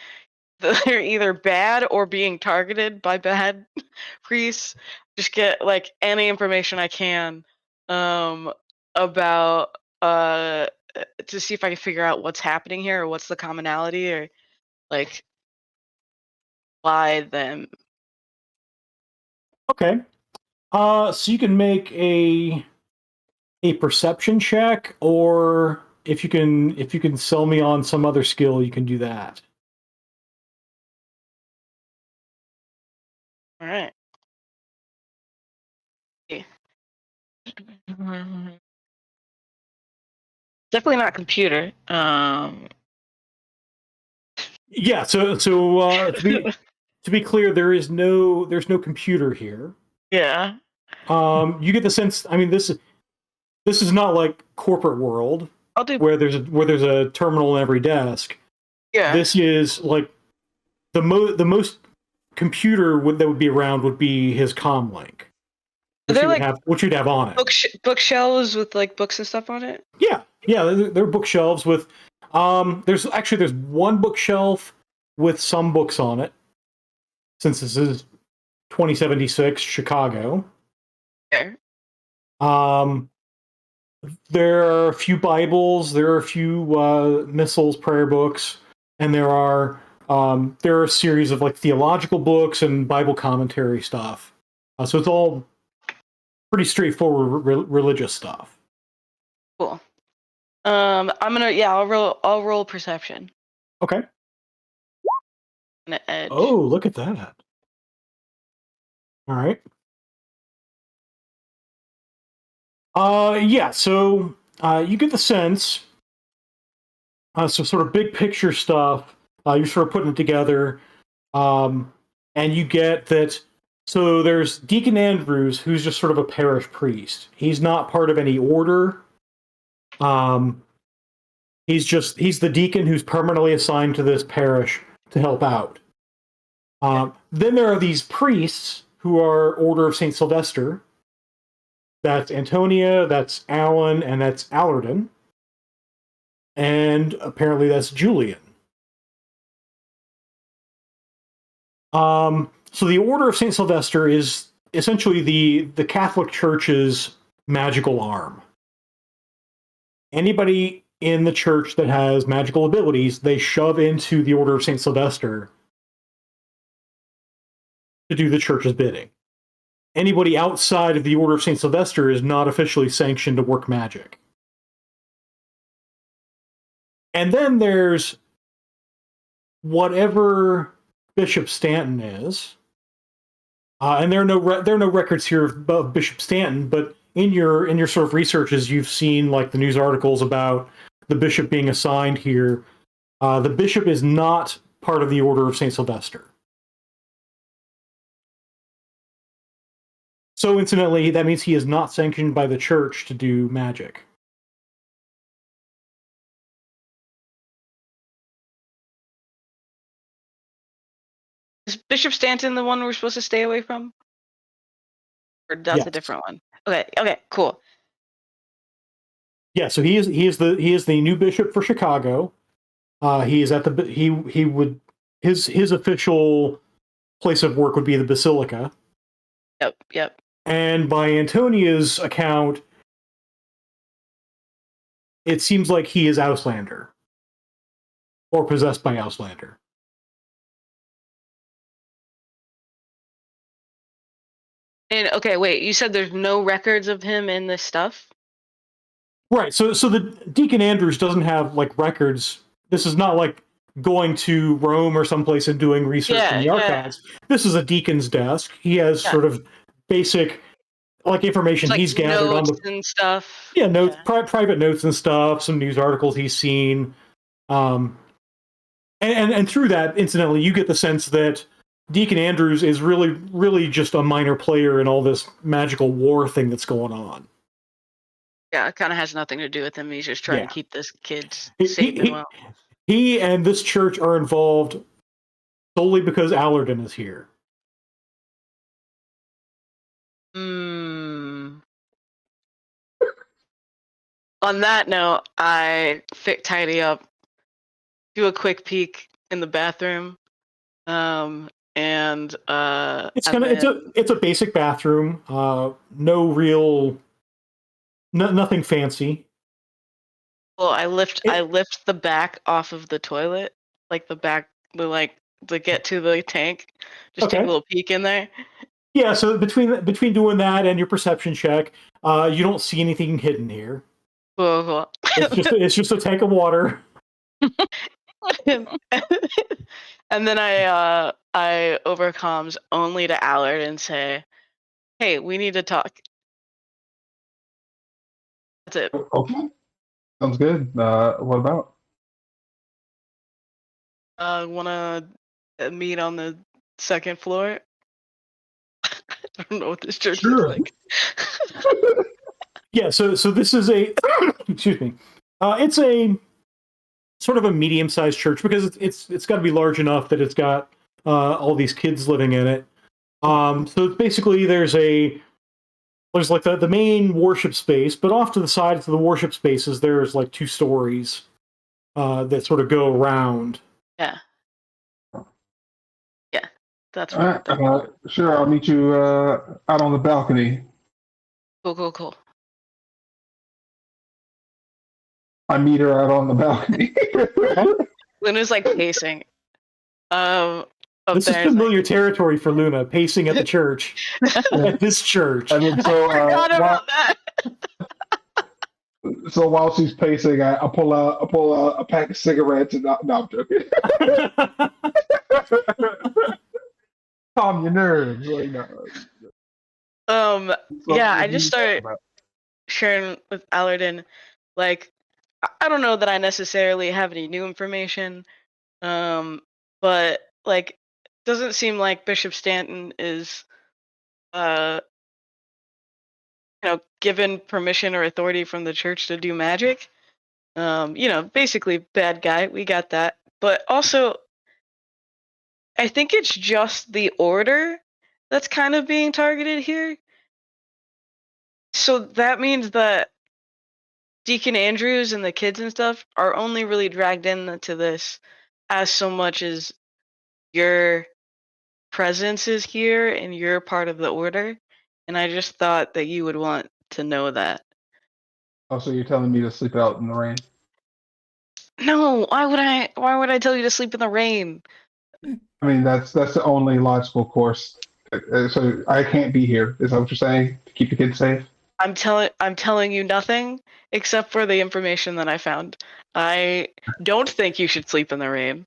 they're either bad or being targeted by bad priests. Just get like any information I can about to see if I can figure out what's happening here or what's the commonality or like why them Okay. So you can make a perception check, or if you can sell me on some other skill, you can do that. All right. Definitely not computer. Yeah. So to be clear, there's no computer here. Yeah. You get the sense. I mean, this is not like corporate world I'll do. where there's a terminal in every desk. Yeah. This is like the most computer that would be around would be his comm link, which They're like you'd have on it. bookshelves with like books and stuff on it. Yeah, there are bookshelves with. There's one bookshelf with some books on it, since this is 2076 Chicago. Okay. There are a few Bibles, there are a few missals, prayer books, and there are a series of like theological books and Bible commentary stuff. So it's all pretty straightforward religious stuff. Cool. I'll roll perception. Okay. An edge. Oh, look at that. All right. Yeah, so you get the sense, so sort of big picture stuff, you're sort of putting it together, and you get that, so there's Deacon Andrews, who's just sort of a parish priest. He's not part of any order. He's the deacon who's permanently assigned to this parish to help out. Then there are these priests who are Order of St. Sylvester. That's Antonia, that's Alan, and that's Allerton. And apparently that's Julian. So the Order of St. Sylvester is essentially the Catholic Church's magical arm. Anybody in the church that has magical abilities, they shove into the Order of St. Sylvester to do the church's bidding. Anybody outside of the Order of St. Sylvester is not officially sanctioned to work magic. And then there's whatever Bishop Stanton is, and there are no records here of Bishop Stanton, but in your sort of researches, you've seen like the news articles about the bishop being assigned here. The bishop is not part of the Order of St. Sylvester. So incidentally, that means he is not sanctioned by the church to do magic. Is Bishop Stanton the one we're supposed to stay away from? Or that's a different one? Okay, cool. Yeah, so he is the new bishop for Chicago. He is at his official place of work would be the Basilica. Yep. And by Antonia's account, it seems like he is Auslander. Or possessed by Auslander. And okay, wait, you said there's no records of him in this stuff? Right, so the Deacon Andrews doesn't have like records. This is not like going to Rome or someplace and doing research in the archives. Yeah. This is a deacon's desk. He has sort of basic like information he's gathered on the and stuff. Yeah, notes, private notes and stuff, some news articles he's seen. And through that, incidentally, you get the sense that Deacon Andrews is really, really just a minor player in all this magical war thing that's going on. Yeah, it kind of has nothing to do with him. He's just trying to keep this kid safe and well. He and this church are involved solely because Allerton is here. On that note, I tidy up, do a quick peek in the bathroom, and it's a basic bathroom. Nothing fancy. Well, I lift the back off of the toilet, like the back, to get to the tank. Just take a little peek in there. Yeah, so between doing that and your perception check, you don't see anything hidden here. Cool. It's just a tank of water. And then I overcomes only to Allard and say, "Hey, we need to talk." That's it. Okay. Sounds good. What about? Wanna meet on the second floor? I don't know what this church looks Sure. like. Yeah, so this is a excuse me. It's a sort of a medium-sized church because it's got to be large enough that it's got all these kids living in it. So basically, there's like the main worship space, but off to the sides of the worship spaces, there's like 2 stories that sort of go around. Yeah, that's All right. Sure. I'll meet you out on the balcony. cool. I meet her out on the balcony. Luna's like pacing. Up This is there, it's familiar like, territory for Luna, pacing at the church. At this church. And then so, I forgot about that. so while she's pacing, I pull out a pack of cigarettes and no, I'm joking. Calm your nerves. Like, no. So Yeah, what I do just you talk start about? sharing with Alardin, like, I don't know that I necessarily have any new information, but like, doesn't seem like Bishop Stanton is, given permission or authority from the church to do magic. Basically bad guy. We got that, but also, I think it's just the order that's kind of being targeted here. So that means that Deacon Andrews and the kids and stuff are only really dragged into this as so much as your presence is here and you're part of the order. And I just thought that you would want to know that. Oh, so you're telling me to sleep out in the rain? No, why would I tell you to sleep in the rain? I mean, that's the only logical course. So I can't be here. Is that what you're saying? To keep the kids safe? I'm telling you nothing except for the information that I found. I don't think you should sleep in the rain.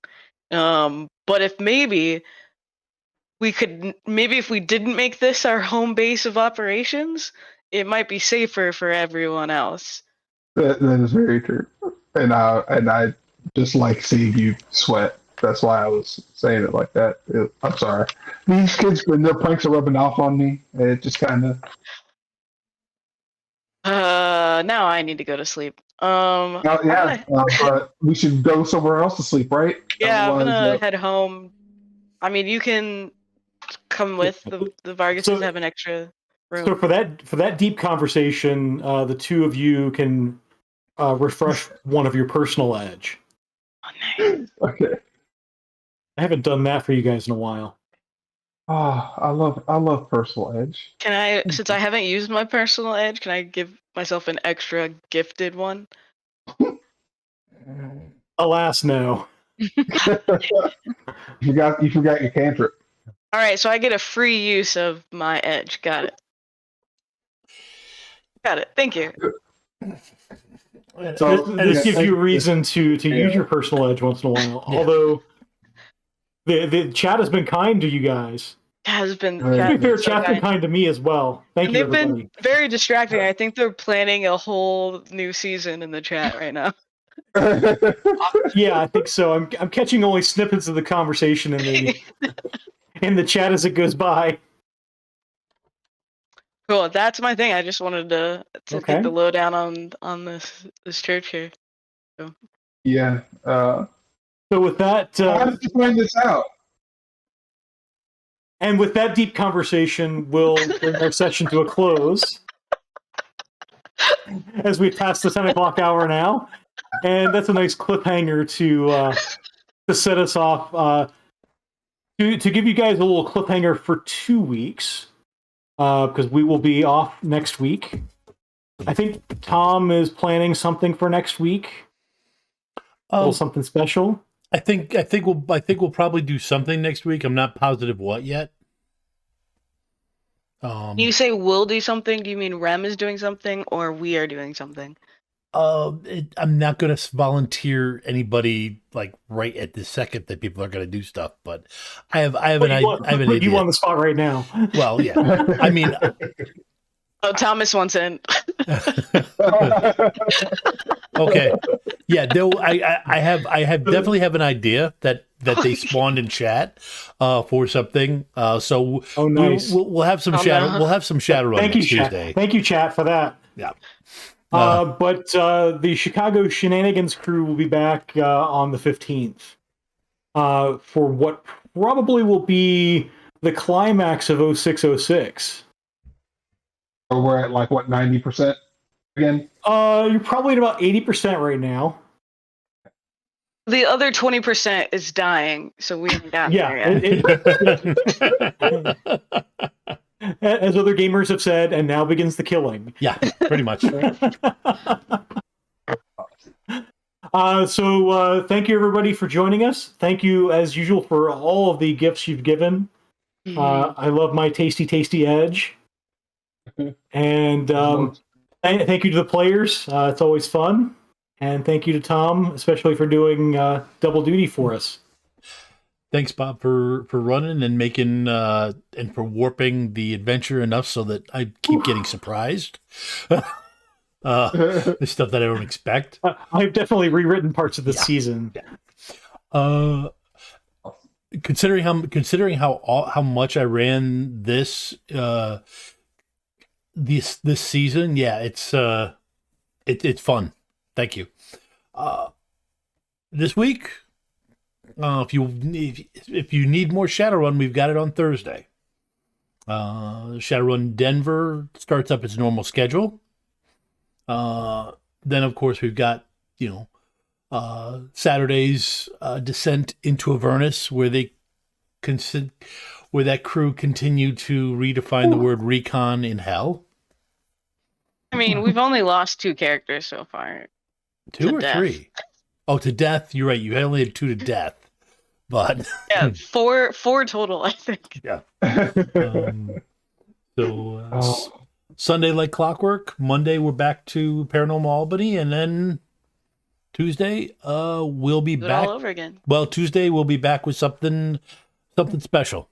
But if maybe if we didn't make this our home base of operations, it might be safer for everyone else. That is very true. And I just like seeing you sweat. That's why I was saying it like that. I'm sorry. These kids, when their pranks are rubbing off on me, it just kind of. Now I need to go to sleep. But we should go somewhere else to sleep, right? Yeah, I'm Otherwise, gonna head home. I mean, you can come with the Vargases have an extra room. So for that deep conversation, the 2 of you can refresh one of your personal edge. Oh, nice. Okay. I haven't done that for you guys in a while. Oh, I love personal edge. Can I, since I haven't used my personal edge, can I give myself an extra gifted one? Alas, no. You forgot your cantrip. All right, so I get a free use of my edge. Got it. Thank you. So this gives you a reason to use your personal edge once in a while. Yeah. Although the chat has been kind to you guys. Has been. To be fair, chat's been kind to me as well. Thank you, everybody. They've been very distracting. I think they're planning a whole new season in the chat right now. Yeah, I think so. I'm catching only snippets of the conversation in the chat as it goes by. Cool. That's my thing. I just wanted to get the lowdown on this church here. So. Yeah. So with that, how did you find this out? And with that deep conversation, we'll bring our session to a close as we pass the 10 o'clock hour now. And that's a nice cliffhanger to set us off. To give you guys a little cliffhanger for 2 weeks, because we will be off next week. I think Tom is planning something for next week. A little something special. I think we'll probably do something next week. I'm not positive what yet. You say we'll do something. Do you mean Rem is doing something, or we are doing something? I'm not going to volunteer anybody like right at this second that people are going to do stuff, but I have an idea. You on the spot right now. Well, yeah. I mean, Oh, Thomas wants in. okay, yeah. I definitely have an idea that they spawned in chat for something. So nice. we'll have some We'll have some Shadowrun Thank you, Tuesday. Chat. Thank you, chat, for that. Yeah. But the Chicago Shenanigans crew will be back on the 15th for what probably will be the climax of 0606. So we're at like what 90% again? You're probably at about 80% right now. The other 20% is dying, so we haven't gotten Yeah, there yet. As other gamers have said, and now begins the killing. Yeah, pretty much. So thank you everybody for joining us. Thank you as usual for all of the gifts you've given. I love my tasty edge. And thank you to the players. It's always fun. And thank you to Tom, especially for doing double duty for us. Thanks, Bob, for running and making and for warping the adventure enough so that I keep getting surprised. The stuff that I don't expect. I've definitely rewritten parts of the season. Yeah. Considering how much I ran this this season, yeah, it's fun. Thank you. This week, if you need more Shadowrun, we've got it on Thursday. Shadowrun Denver starts up its normal schedule. Then of course we've got Saturday's Descent into Avernus, where that crew continue to redefine the word recon in hell. I mean, we've only lost 2 characters so far. 2 or 3? Oh, to death. You're right. You only had 2 to death, but yeah, 4 total, I think. Yeah. Sunday like clockwork. Monday we're back to Paranormal Albany, and then Tuesday we'll be back all over again. Well, Tuesday we'll be back with something special.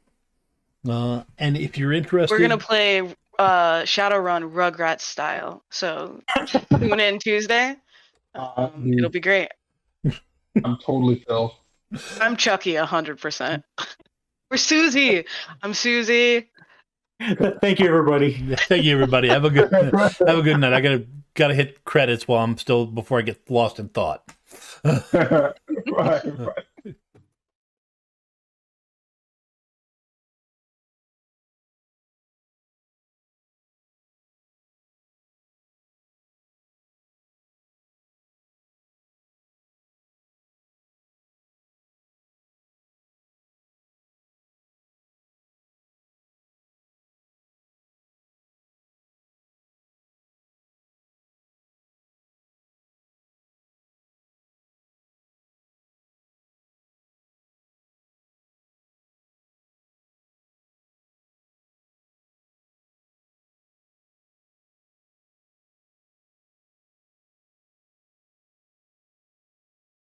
And if you're interested, we're gonna play Shadowrun Rugrats style. So tune in Tuesday. It'll be great. I'm totally Phil. I'm Chucky 100%. We're Susie. I'm Susie. Thank you, everybody. Thank you, everybody. Have a good night. I gotta hit credits before I get lost in thought. Bye.